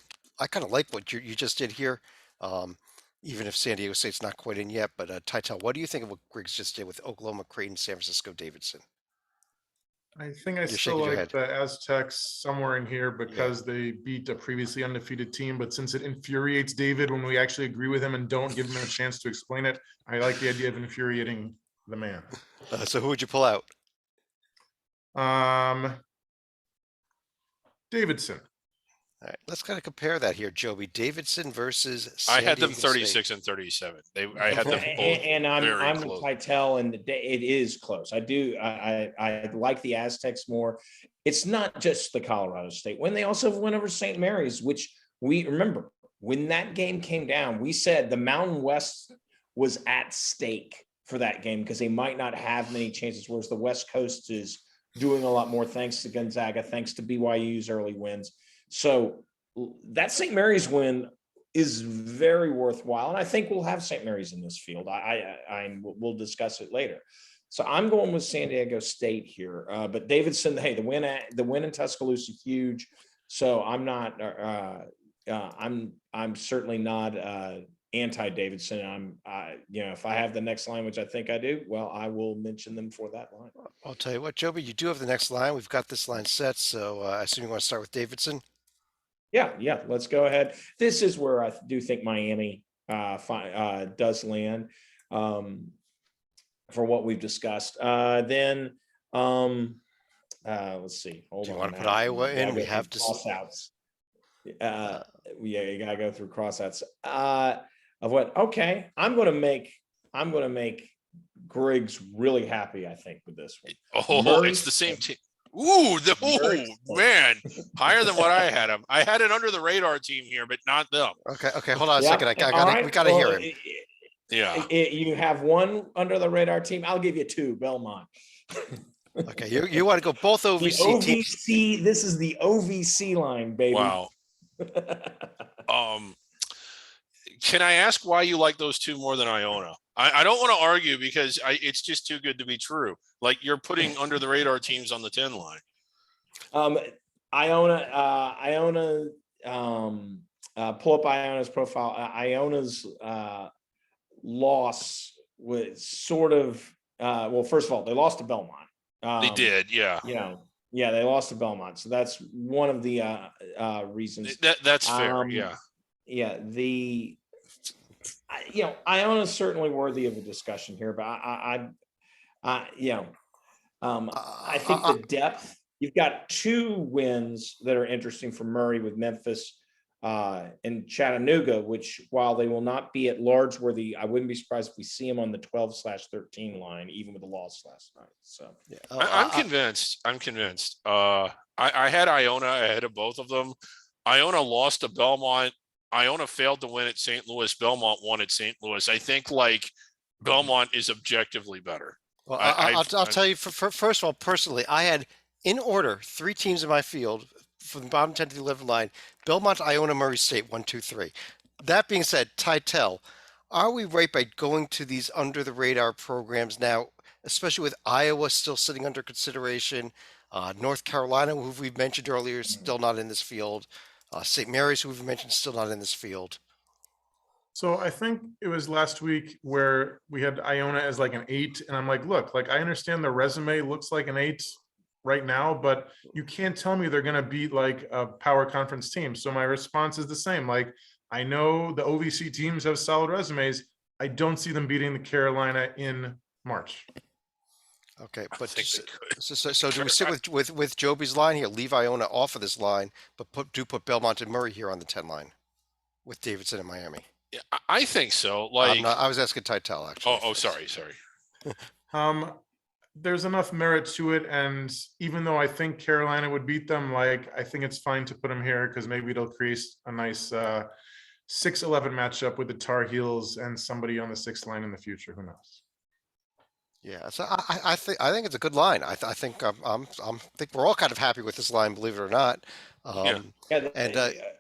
kind of like what you just did here. Even if San Diego State's not quite in yet, but Titel, what do you think of what Griggs just did with Oklahoma, Creighton, San Francisco, Davidson? I think I still like the Aztecs somewhere in here because they beat a previously undefeated team. But since it infuriates David when we actually agree with him and don't give him a chance to explain it, I like the idea of infuriating the man. So who would you pull out? Davidson. All right, let's kind of compare that here, Joby. Davidson versus I had them Diego 36 State. and 37. I had them both and I'm close. Titel, and it is close. I do. I like the Aztecs more. It's not just the Colorado State win. They also have won over St. Mary's, which we remember when that game came down. We said the Mountain West was at stake for that game because they might not have many chances, whereas the West Coast is doing a lot more thanks to Gonzaga, thanks to BYU's early wins. So that St. Mary's win is very worthwhile, and I think we'll have St. Mary's in this field. We'll discuss it later. So I'm going with San Diego State here, but Davidson. Hey, the win in Tuscaloosa huge. So I'm not. I'm certainly not anti-Davidson. If I have the next line, which I think I do, well, I will mention them for that line. I'll tell you what, Joby, you do have the next line. We've got this line set, so I assume you want to start with Davidson. Yeah. Let's go ahead. This is where I do think Miami does land for what we've discussed. Then let's see. Hold Do you on. want to put Iowa in? We have to crossouts. Yeah, you gotta go through crossouts. Of what? Okay, I'm gonna make Griggs really happy. I think with this one. Oh, Murray it's the same State. team. Ooh, Murray State. man, higher than what I had him. I had an under the radar team here, but not them. Okay, hold on a Yeah, second. all right, We gotta hear him. Yeah. You have one under the radar team. I'll give you two. Belmont. Okay, you want to go both The OVC teams? OVC. This is the OVC line, baby. Wow. Can I ask why you like those two more than Iona? I don't want to argue because it's just too good to be true. Like you're putting under the radar teams on the 10 line. Iona, pull up Iona's profile. Iona's loss was sort of, well, first of all, they lost to Belmont. They did, yeah. Yeah, they lost to Belmont. So that's one of the reasons. That's fair, yeah. Yeah, Iona's certainly worthy of a discussion here, but I think the depth. You've got two wins that are interesting for Murray with Memphis and Chattanooga, which while they will not be at large worthy, I wouldn't be surprised if we see them on the 12/13 line, even with the loss last night. So yeah. I'm convinced. I had Iona ahead of both of them. Iona lost to Belmont. Iona failed to win at St. Louis. Belmont won at St. Louis. I think Belmont is objectively better. Well, I'll tell you, first of all, personally, I had in order 3 teams in my field from the bottom 10 to the 11 line: Belmont, Iona, Murray State, 1, 2, 3. That being said, Titel, are we right by going to these under the radar programs now, especially with Iowa still sitting under consideration, North Carolina, who we've mentioned earlier, is still not in this field, St. Mary's, who we've mentioned, still not in this field? So I think it was last week where we had Iona as like an 8, and I'm like, look, I understand the resume looks like an 8 right now, but you can't tell me they're going to beat like a power conference team. So my response is the same. I know the OVC teams have solid resumes. I don't see them beating the Carolina in March. Okay, but so do we sit with Joby's line here? Leave Iona off of this line, but put Belmont and Murray here on the 10 line with Davidson and Miami. Yeah, I think so. I was asking Titel actually. Oh, sorry. There's enough merit to it, and even though I think Carolina would beat them, I think it's fine to put them here because maybe it'll create a nice 6-11 matchup with the Tar Heels and somebody on the 6th line in the future. Who knows? Yeah, so I think it's a good line. I think think we're all kind of happy with this line, believe it or not. And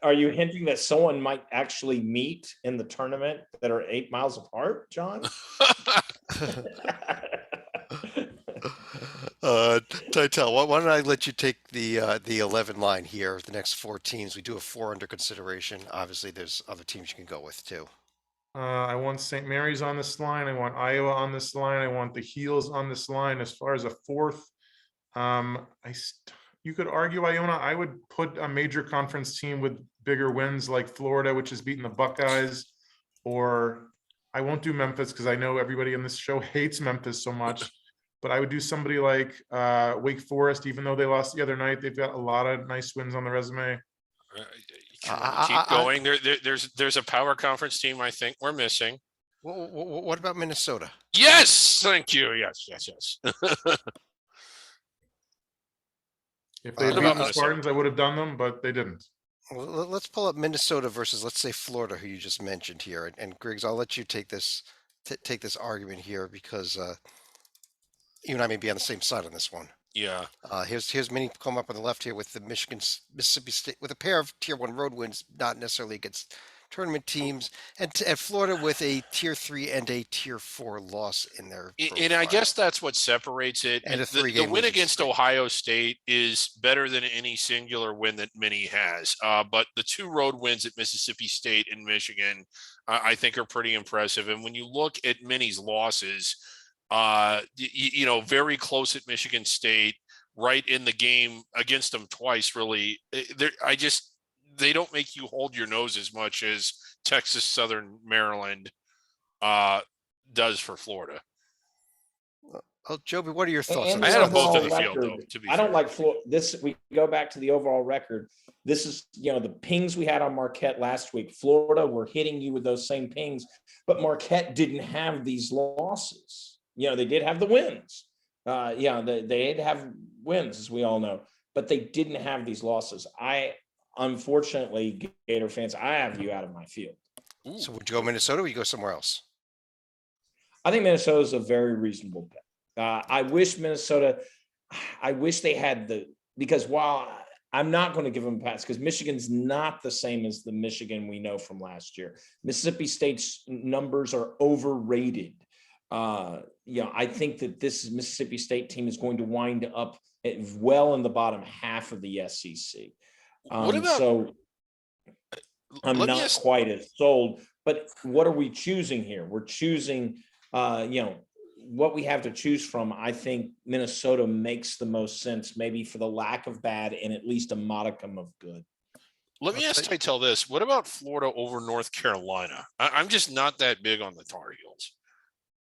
are you hinting that someone might actually meet in the tournament that are 8 miles apart, John? Titel, why don't I let you take the 11 line here? The next 4 teams, we do have 4 under consideration. Obviously, there's other teams you can go with too. I want St. Mary's on this line. I want Iowa on this line. I want the Heels on this line. As far as a 4th, you could argue Iona. I would put a major conference team with bigger wins like Florida, which has beaten the Buckeyes, or I won't do Memphis because I know everybody in this show hates Memphis so much. But I would do somebody like Wake Forest, even though they lost the other night. They've got a lot of nice wins on the resume. Keep going. There's a power conference team I think we're missing. What about Minnesota? Yes, thank you. Yes. If they had beaten the Spartans, I would have done them, but they didn't. Well, let's pull up Minnesota versus, let's say, Florida, who you just mentioned here. And Griggs, I'll let you take this argument here because you and I may be on the same side on this one. Yeah. Here's many come up on the left here with the Mississippi State with a pair of Tier 1 road wins, not necessarily against tournament teams, and Florida with a Tier 3 and a Tier 4 loss in their And I guess profile, that's what separates it. and a The 3-game win losing against streak. Ohio State is better than any singular win that Minnie has. But the 2 road wins at Mississippi State and Michigan, I think, are pretty impressive. And when you look at Minnie's losses, very close at Michigan State, right in the game against them twice. Really, they don't make you hold your nose as much as Texas Southern Maryland does for Florida. Oh, Joby, what are your thoughts on And I this? the had them both in overall the field, record. though, to be I don't fair. like Florida. We go back to the overall record. This is, the pings we had on Marquette last week. Florida were hitting you with those same pings, but Marquette didn't have these losses. They did have the wins. They did have wins, as we all know, but they didn't have these losses. Unfortunately, Gator fans, I have you out of my field. Ooh. So would you go Minnesota or would you go somewhere else? I think Minnesota is a very reasonable pick. I wish they had because while I'm not going to give them a pass because Michigan's not the same as the Michigan we know from last year. Mississippi State's numbers are overrated. I think that this Mississippi State team is going to wind up well in the bottom half of the SEC. What about? So I'm let me not ask- quite as sold. But what are we choosing here? We're choosing, what we have to choose from. I think Minnesota makes the most sense, maybe for the lack of bad and at least a modicum of good. Let me ask Tytel this. What about Florida over North Carolina? I'm just not that big on the Tar Heels.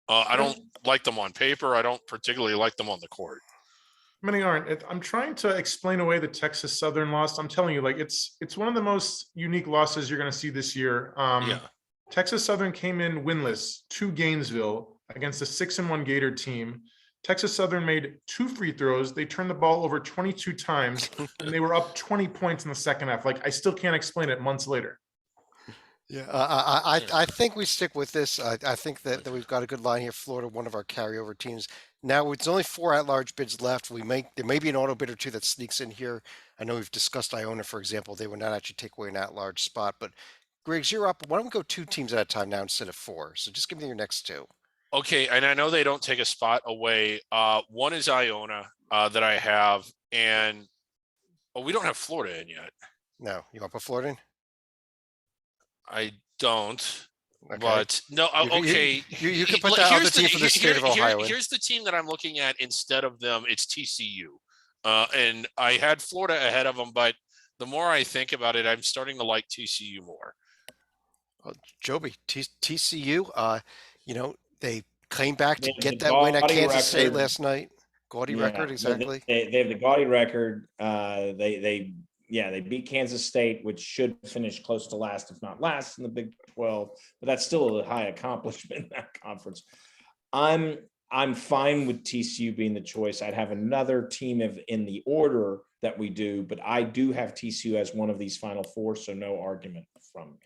I don't like them on paper. I don't particularly like them on the court. Many aren't. I'm trying to explain away the Texas Southern loss. I'm telling you, it's one of the most unique losses you're going to see this year. Yeah. Texas Southern came in winless to Gainesville against a 6-1 Gator team. Texas Southern made 2 free throws. They turned the ball over 22 times, and they were up 20 points in the second half. I still can't explain it months later. Yeah, I think we stick with this. I think that we've got a good line here. Florida, one of our carryover teams. Now it's only 4 at-large bids left. There may be an auto bid or 2 that sneaks in here. I know we've discussed Iona, for example. They would not actually take away an at-large spot, but Griggs, you're up. Why don't we go 2 teams at a time now instead of 4? So just give me your next 2. Okay, and I know they don't take a spot away. One is Iona that I have, and we don't have Florida in yet. No, you want to put Florida in? I don't. Okay. But no, okay. You can put that other team for the state of Ohio in. Here's the team that I'm looking at instead of them. It's TCU, and I had Florida ahead of them, but the more I think about it, I'm starting to like TCU more. Joby, TCU, they came back to They have get the that win at gaudy Kansas State record. last night. Gaudy record, exactly. They have the gaudy record. They beat Kansas State, which should finish close to last, if not last, in the Big 12. But that's still a high accomplishment in that conference. I'm fine with TCU being the choice. I'd have another team in the order that we do, but I do have TCU as one of these Final 4, so no argument from me.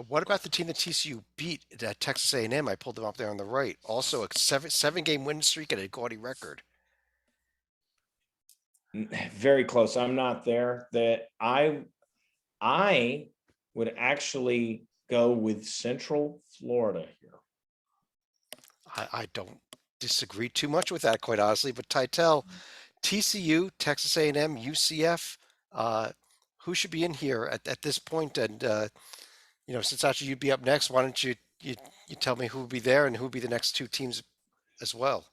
What about the team that TCU beat at Texas A&M? I pulled them up there on the right. Also a seven-game win streak and a gaudy record. Very close. I'm not there. That I would actually go with Central Florida here. I don't disagree too much with that, quite honestly. But Tytel, TCU, Texas A&M, UCF, who should be in here at this point? And since actually you'd be up next, why don't you tell me who would be there and who would be the next 2 teams as well?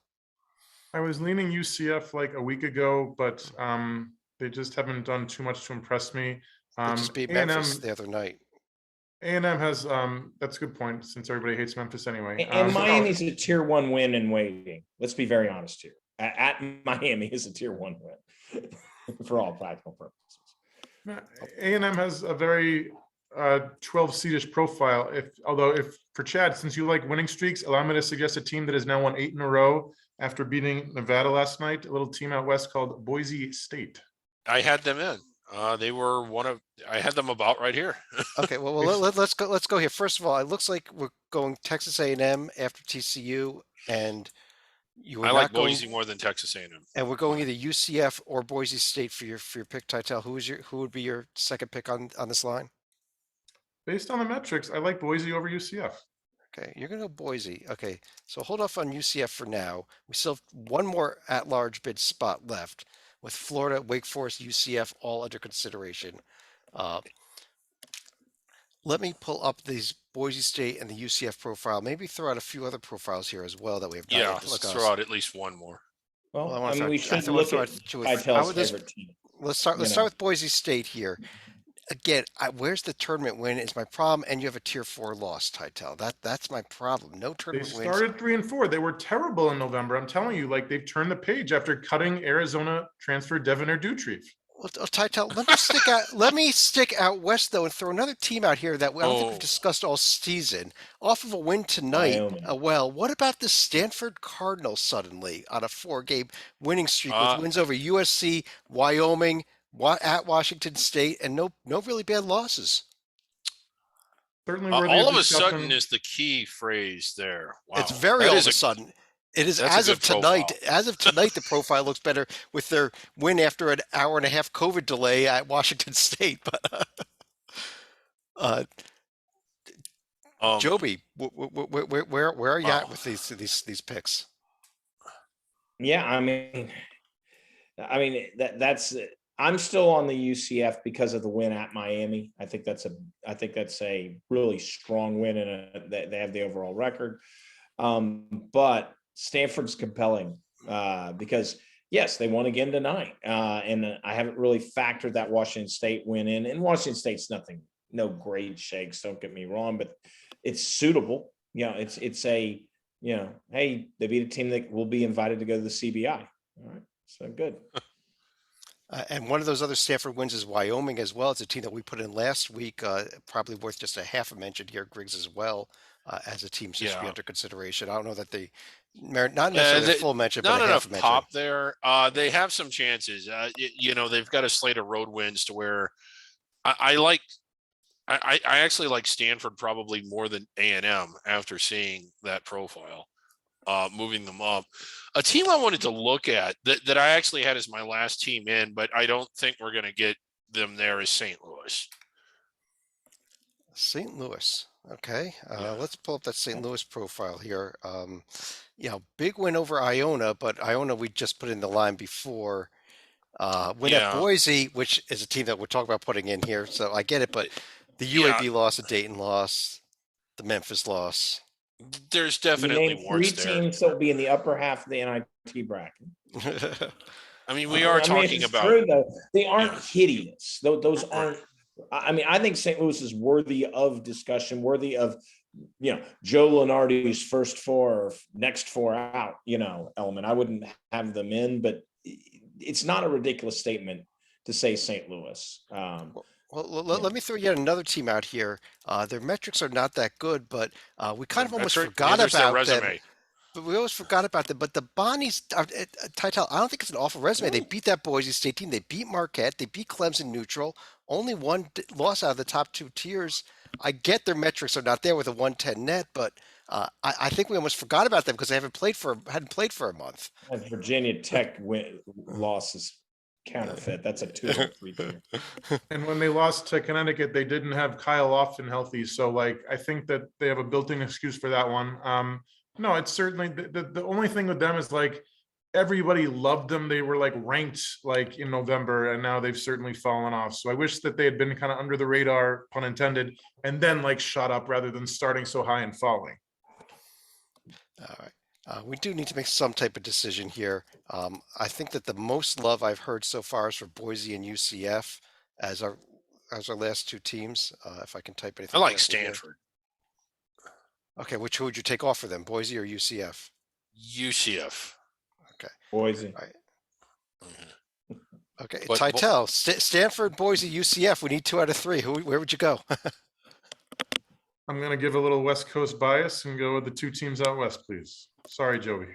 I was leaning UCF a week ago, but they just haven't done too much to impress me. They just beat Memphis the other night. A&M has that's a good point since everybody hates Memphis anyway. And Miami's a Tier 1 win in waiting. Let's be very honest here. At Miami is a Tier 1 win for all practical purposes. A&M has a very 12-seedish profile. Although for Chad, since you like winning streaks, allow me to suggest a team that has now won 8 in a row after beating Nevada last night. A little team out west called Boise State. I had them in. They were I had them about right here. Okay, well let's go here. First of all, it looks like we're going Texas A&M after TCU, and You are I like not going, Boise more than Texas A&M. and we're going either UCF or Boise State for your pick, Titel. Who would be your second pick on this line? Based on the metrics, I like Boise over UCF. Okay, you're going to go Boise. Okay, so hold off on UCF for now. We still have one more at-large bid spot left with Florida, Wake Forest, UCF all under consideration. Uh, let me pull up these Boise State and the UCF profile. Maybe throw out a few other profiles here as well that we have not Yeah, yet let's discussed. throw out at least one more. Well, I I want to mean, we throw, I should think I want look to throw at out two. I Titel's would just favorite team. let's start. Let's You start know. with Boise State here. Again, where's the tournament win is my problem, and you have a tier 4 loss, Titel. That's my problem. No They tournament wins. started 3-4. They were terrible in November. I'm telling you, like they've turned the page after cutting Arizona transfer Devin Dutry. Well, Titel, let me stick out west though and throw another team out here that I don't think we've Oh, discussed all season. Off of a win tonight. Wyoming. Well, what about the Stanford Cardinals suddenly on a 4-game winning streak with uh, wins over USC, Wyoming, at Washington State, and no really bad losses. Certainly worthy all of of a sudden discussion. is the key phrase there. Wow, It's very that all is of a sudden. It is that's a as of good tonight. profile. As of tonight, the profile looks better with their win after an hour and a half COVID delay at Washington State. But uh, Um, Joby, where are you at wow. with these picks? Yeah, that's I'm still on the UCF because of the win at Miami. I think that's a really strong win, and they have the overall record. But Stanford's compelling because yes, they won again tonight, and I haven't really factored that Washington State win in. And Washington State's no great shakes. Don't get me wrong, but it's suitable. It's a hey, they beat a team that will be invited to go to the CBI. All right, so good. And one of those other Stanford wins is Wyoming as well. It's a team that we put in last week, probably worth just a half a mention here. Griggs as well as a team should be Yeah. under consideration. I don't know that they merit not Yeah, necessarily a full mention, but not a half a enough mention. pop there. They have some chances. They've got a slate of road wins to where I like. I actually like Stanford probably more than A&M after seeing that profile, moving them up. A team I wanted to look at that I actually had as my last team in, but I don't think we're going to get them there is St. Louis. St. Louis. Okay. Yeah. Let's pull up that St. Louis profile here. Big win over Iona, but Iona we just put in the line before. Win at Yeah. Boise, which is a team that we're talking about putting in here. So I get it, but the Yeah. UAB loss, the Dayton loss, the Memphis loss. There's You definitely name 3 warts there. teams that will be in the upper half of the NIT bracket. I mean, we are talking it's about. true, though. They aren't Yeah. hideous. Those Right. aren't. I think St. Louis is worthy of discussion, worthy of Joe Lenardi's first 4 or next 4 out. Element. I wouldn't have them in, but it's not a ridiculous statement to say St. Louis. Well, let me throw yet another team out here. Their metrics are not that good, but we kind of almost forgot Neither's their about them. resume. But we always forgot about them. But the Bonnies, Titel, I don't think it's an awful resume. They beat that Boise State team. They beat Marquette. They beat Clemson neutral. Only one loss out of the top 2 tiers. I get their metrics are not there with a 110 net, but I think we almost forgot about them because they hadn't played for a month. And Virginia Tech loss is counterfeit. That's a 2-3 tier. And when they lost to Connecticut, they didn't have Kyle Lofton healthy. So I think that they have a built-in excuse for that one. No, it's certainly the only thing with them is everybody loved them. They were ranked in November, and now they've certainly fallen off. So I wish that they had been kind of under the radar, pun intended, and then shot up rather than starting so high and falling. All right. We do need to make some type of decision here. I think that the most love I've heard so far is for Boise and UCF as our last 2 teams. If I can type anything. I like correctly here. Stanford. Okay, who would you take off for them, Boise or UCF? UCF. Okay. Boise. All right. Mhm. Okay, But- Titel, Stanford, Boise, UCF. We need 2 out of 3. Where would you go? I'm going to give a little West Coast bias and go with the 2 teams out west, please. Sorry, Joey.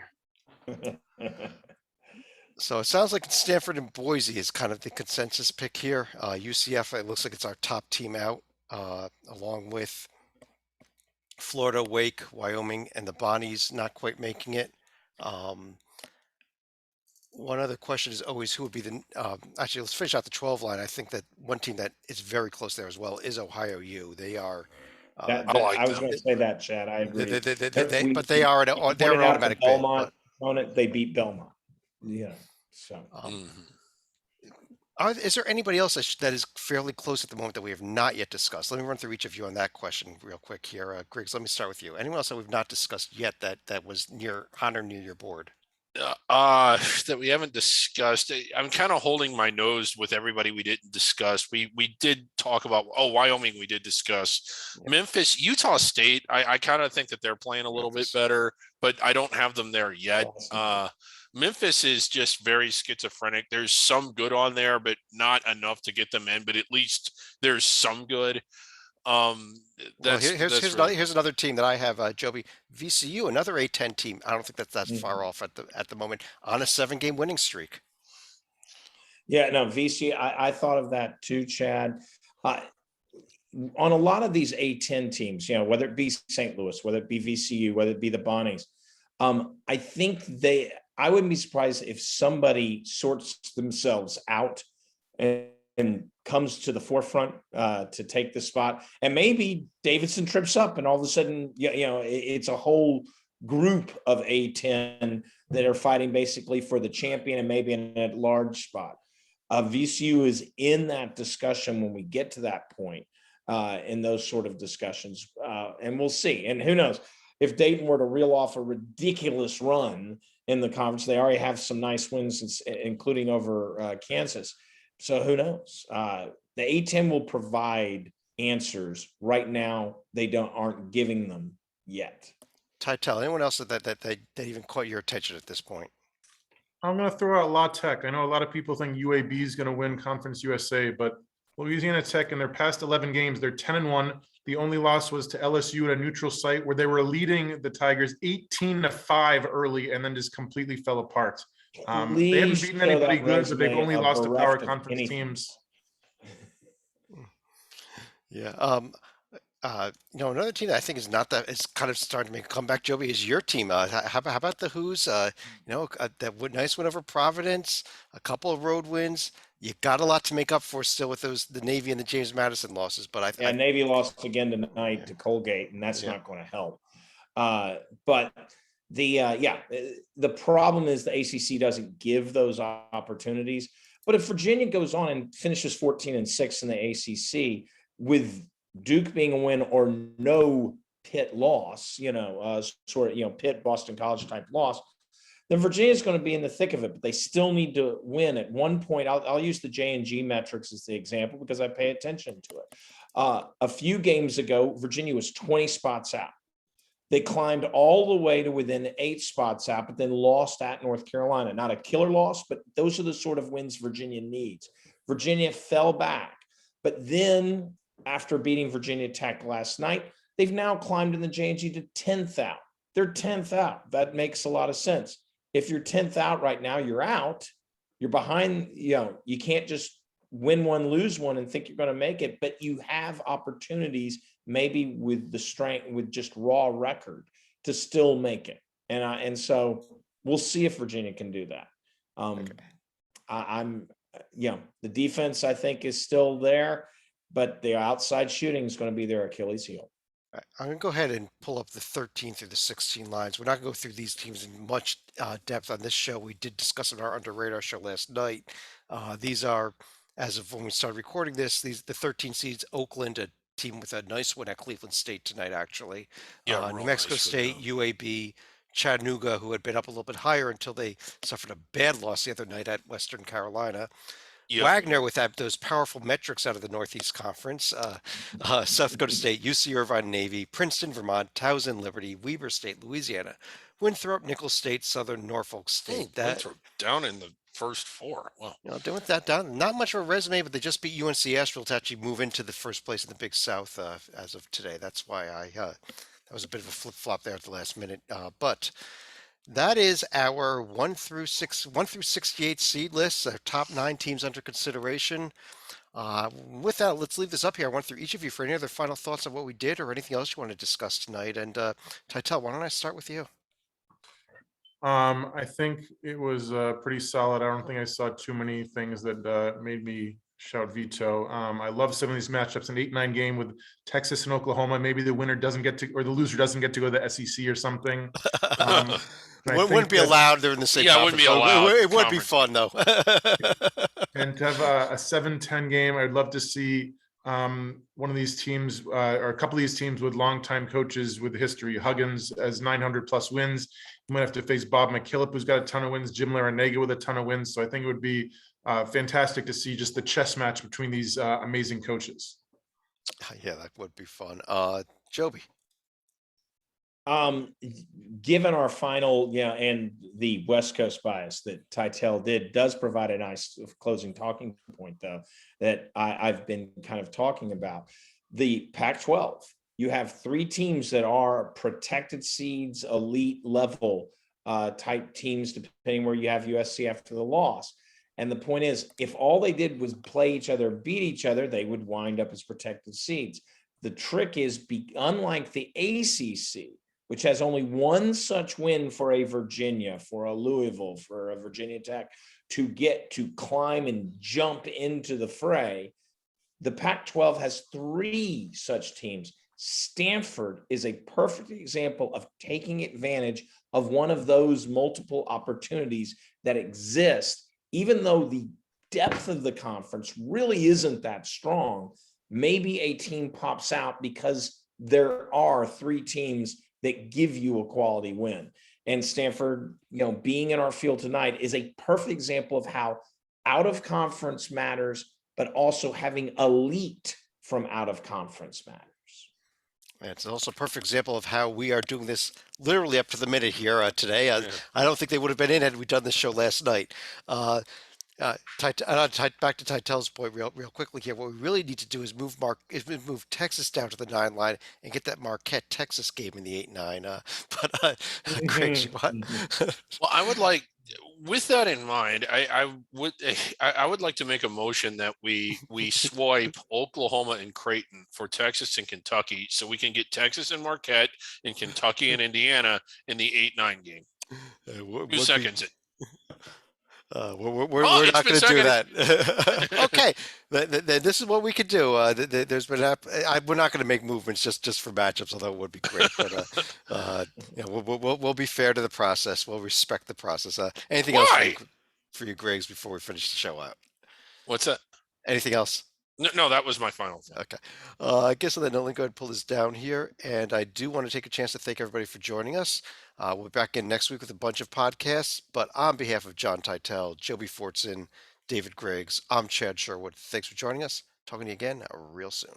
So it sounds like Stanford and Boise is kind of the consensus pick here. UCF, it looks like it's our top team out, along with Florida, Wake, Wyoming, and the Bonnies not quite making it. Um, One other question is always who would be the actually let's finish out the 12 line. I think that one team that is very close there as well is Ohio U. They are That, I that like I was them. going to say that, Chad. I agree. but they are they're Pointed an out the automatic bid. Belmont But opponent. They beat Belmont. Yeah. So um, Mhm. is there anybody else that is fairly close at the moment that we have not yet discussed? Let me run through each of you on that question real quick here. Griggs, let me start with you. Anyone else that we've not discussed yet that was near on or near your board? That we haven't discussed. I'm kind of holding my nose with everybody we didn't discuss. We did talk about Wyoming. We did discuss Yeah. Memphis, Utah State. I kind of think that they're playing a little bit Memphis. better, but I don't have them there yet. awesome. Memphis is just very schizophrenic. There's some good on there, but not enough to get them in. But at least there's some good. Um, Well, that's really here's another team that I have, Joby. VCU, another A10 team. I don't think that's far Mhm. off at the moment on a 7-game winning streak. Yeah, no, VC, I thought of that too, Chad. Uh, on a lot of these A10 teams, whether it be St. Louis, whether it be VCU, whether it be the Bonnies, I think I wouldn't be surprised if somebody sorts themselves out and comes to the forefront to take the spot. And maybe Davidson trips up and all of a sudden, it's a whole group of A10 that are fighting basically for the champion and maybe an at-large spot. VCU is in that discussion when we get to that point in those sort of discussions. And we'll see. And who knows if Dayton were to reel off a ridiculous run in the conference, they already have some nice wins, including over Kansas. So who knows? The A10 will provide answers. Right now, they aren't giving them yet. Tytel, anyone else that even caught your attention at this point? I'm going to throw out La Tech. I know a lot of people think UAB is going to win Conference USA, but Louisiana Tech in their past 11 games, they're 10-1. The only loss was to LSU at a neutral site where they were leading the Tigers 18-5 early and then just completely fell apart. They haven't Please beaten show anybody that good, but they've resume only lost to power bereft of conference anything. teams. Yeah. Another team that I think is not that is kind of starting to make a comeback, Joby, is your team. How about the Who's? Nice win over Providence, a couple of road wins. You got a lot to make up for still with the Navy and the James Madison losses, but Yeah, Navy lost again yeah, tonight to Colgate, and that's yeah. not going to help. But the problem is the ACC doesn't give those opportunities. But if Virginia goes on and finishes 14-6 in the ACC with Duke being a win or no Pitt loss, Pitt Boston College type loss, then Virginia is going to be in the thick of it. But they still need to win at one point. I'll use the J&G metrics as the example because I pay attention to it. A few games ago, Virginia was 20 spots out. They climbed all the way to within 8 spots out, but then lost at North Carolina. Not a killer loss, but those are the sort of wins Virginia needs. Virginia fell back, but then after beating Virginia Tech last night, they've now climbed in the J&G to 10th out. They're 10th out. That makes a lot of sense. If you're 10th out right now, you're out. You're behind, you can't just win one, lose one and think you're going to make it, but you have opportunities maybe with the strength, with just raw record to still make it. And so we'll see if Virginia can do that. The defense I think is still there, but the outside shooting is going to be their Achilles heel. I'm going to go ahead and pull up the 13 through the 16 lines. We're not going to go through these teams in much depth on this show. We did discuss it in our Under Radar show last night. These are, as of when we started recording this, the 13 seeds, Oakland, a team with a nice win at Cleveland State tonight, actually. Yeah, New real Mexico nice for State, them. UAB, Chattanooga, who had been up a little bit higher until they suffered a bad loss the other night at Western Carolina. Yep. Wagner with those powerful metrics out of the Northeast Conference, South Dakota State, UC Irvine Navy, Princeton, Vermont, Towson, Liberty, Weber State, Louisiana, Winthrop, Nicholls State, Southern Norfolk State. Winthrop down in the first 4. Wow. Doing that down, not much of a resume, but they just beat UNC Asheville to actually move into the first place in the Big South as of today. That's why that was a bit of a flip flop there at the last minute, but. That is our 1 through 68 seed list, our top 9 teams under consideration. With that, let's leave this up here. I went through each of you for any other final thoughts on what we did or anything else you want to discuss tonight. And Tytel, why don't I start with you? I think it was pretty solid. I don't think I saw too many things that made me shout veto. I love some of these matchups. An 8-9 game with Texas and Oklahoma. Maybe the winner doesn't get to, or the loser doesn't get to go to the SEC or something. I Wouldn't think be that, allowed. They're in the same Yeah, it wouldn't conference. be So allowed it would be conference. fun though. and to have a 7-10 game, I'd love to see one of these teams or a couple of these teams with longtime coaches with history. Huggins has 900 plus wins. You might have to face Bob McKillop, who's got a ton of wins, Jim Larrañaga with a ton of wins. So I think it would be fantastic to see just the chess match between these amazing coaches. Yeah, that would be fun. Joby. Given our final, and the West Coast bias that Titel does provide a nice closing talking point, though, that I've been kind of talking about. The Pac-12, you have three teams that are protected seeds, elite level type teams, depending where you have USC after the loss. And the point is, if all they did was play each other, beat each other, they would wind up as protected seeds. The trick is, unlike the ACC, which has only one such win for a Virginia, for a Louisville, for a Virginia Tech, to get to climb and jump into the fray, the Pac-12 has three such teams. Stanford is a perfect example of taking advantage of one of those multiple opportunities that exist, even though the depth of the conference really isn't that strong. Maybe a team pops out because there are three teams that give you a quality win. And Stanford, being in our field tonight is a perfect example of how out of conference matters, but also having elite from out of conference matters. It's also a perfect example of how we are doing this literally up to the minute here today. I don't think they would have been in had we done this show last night. Back to Titel's point real quickly here. What we really need to do is move Texas down to the 9 line and get that Marquette Texas game in the 8-9. Craig, Well, I would like, with that in mind, I would like to make a motion that we swipe Oklahoma and Creighton for Texas and Kentucky, so we can get Texas and Marquette and Kentucky and Indiana in the 8-9 game. Who seconds it? We're not going to do that. Okay, this is what we could do. There's been we're not going to make movements just for matchups, although it would be great. But we'll be fair to the process. We'll respect the process. Anything else for you, Griggs, before we finish the show out? What's that? Anything else? No, that was my final thing. Okay. I guess on that note, let me go ahead and pull this down here. And I do want to take a chance to thank everybody for joining us. We'll be back in next week with a bunch of podcasts. But on behalf of John Titel, Joby Fortson, David Griggs, I'm Chad Sherwood. Thanks for joining us. Talking to you again real soon.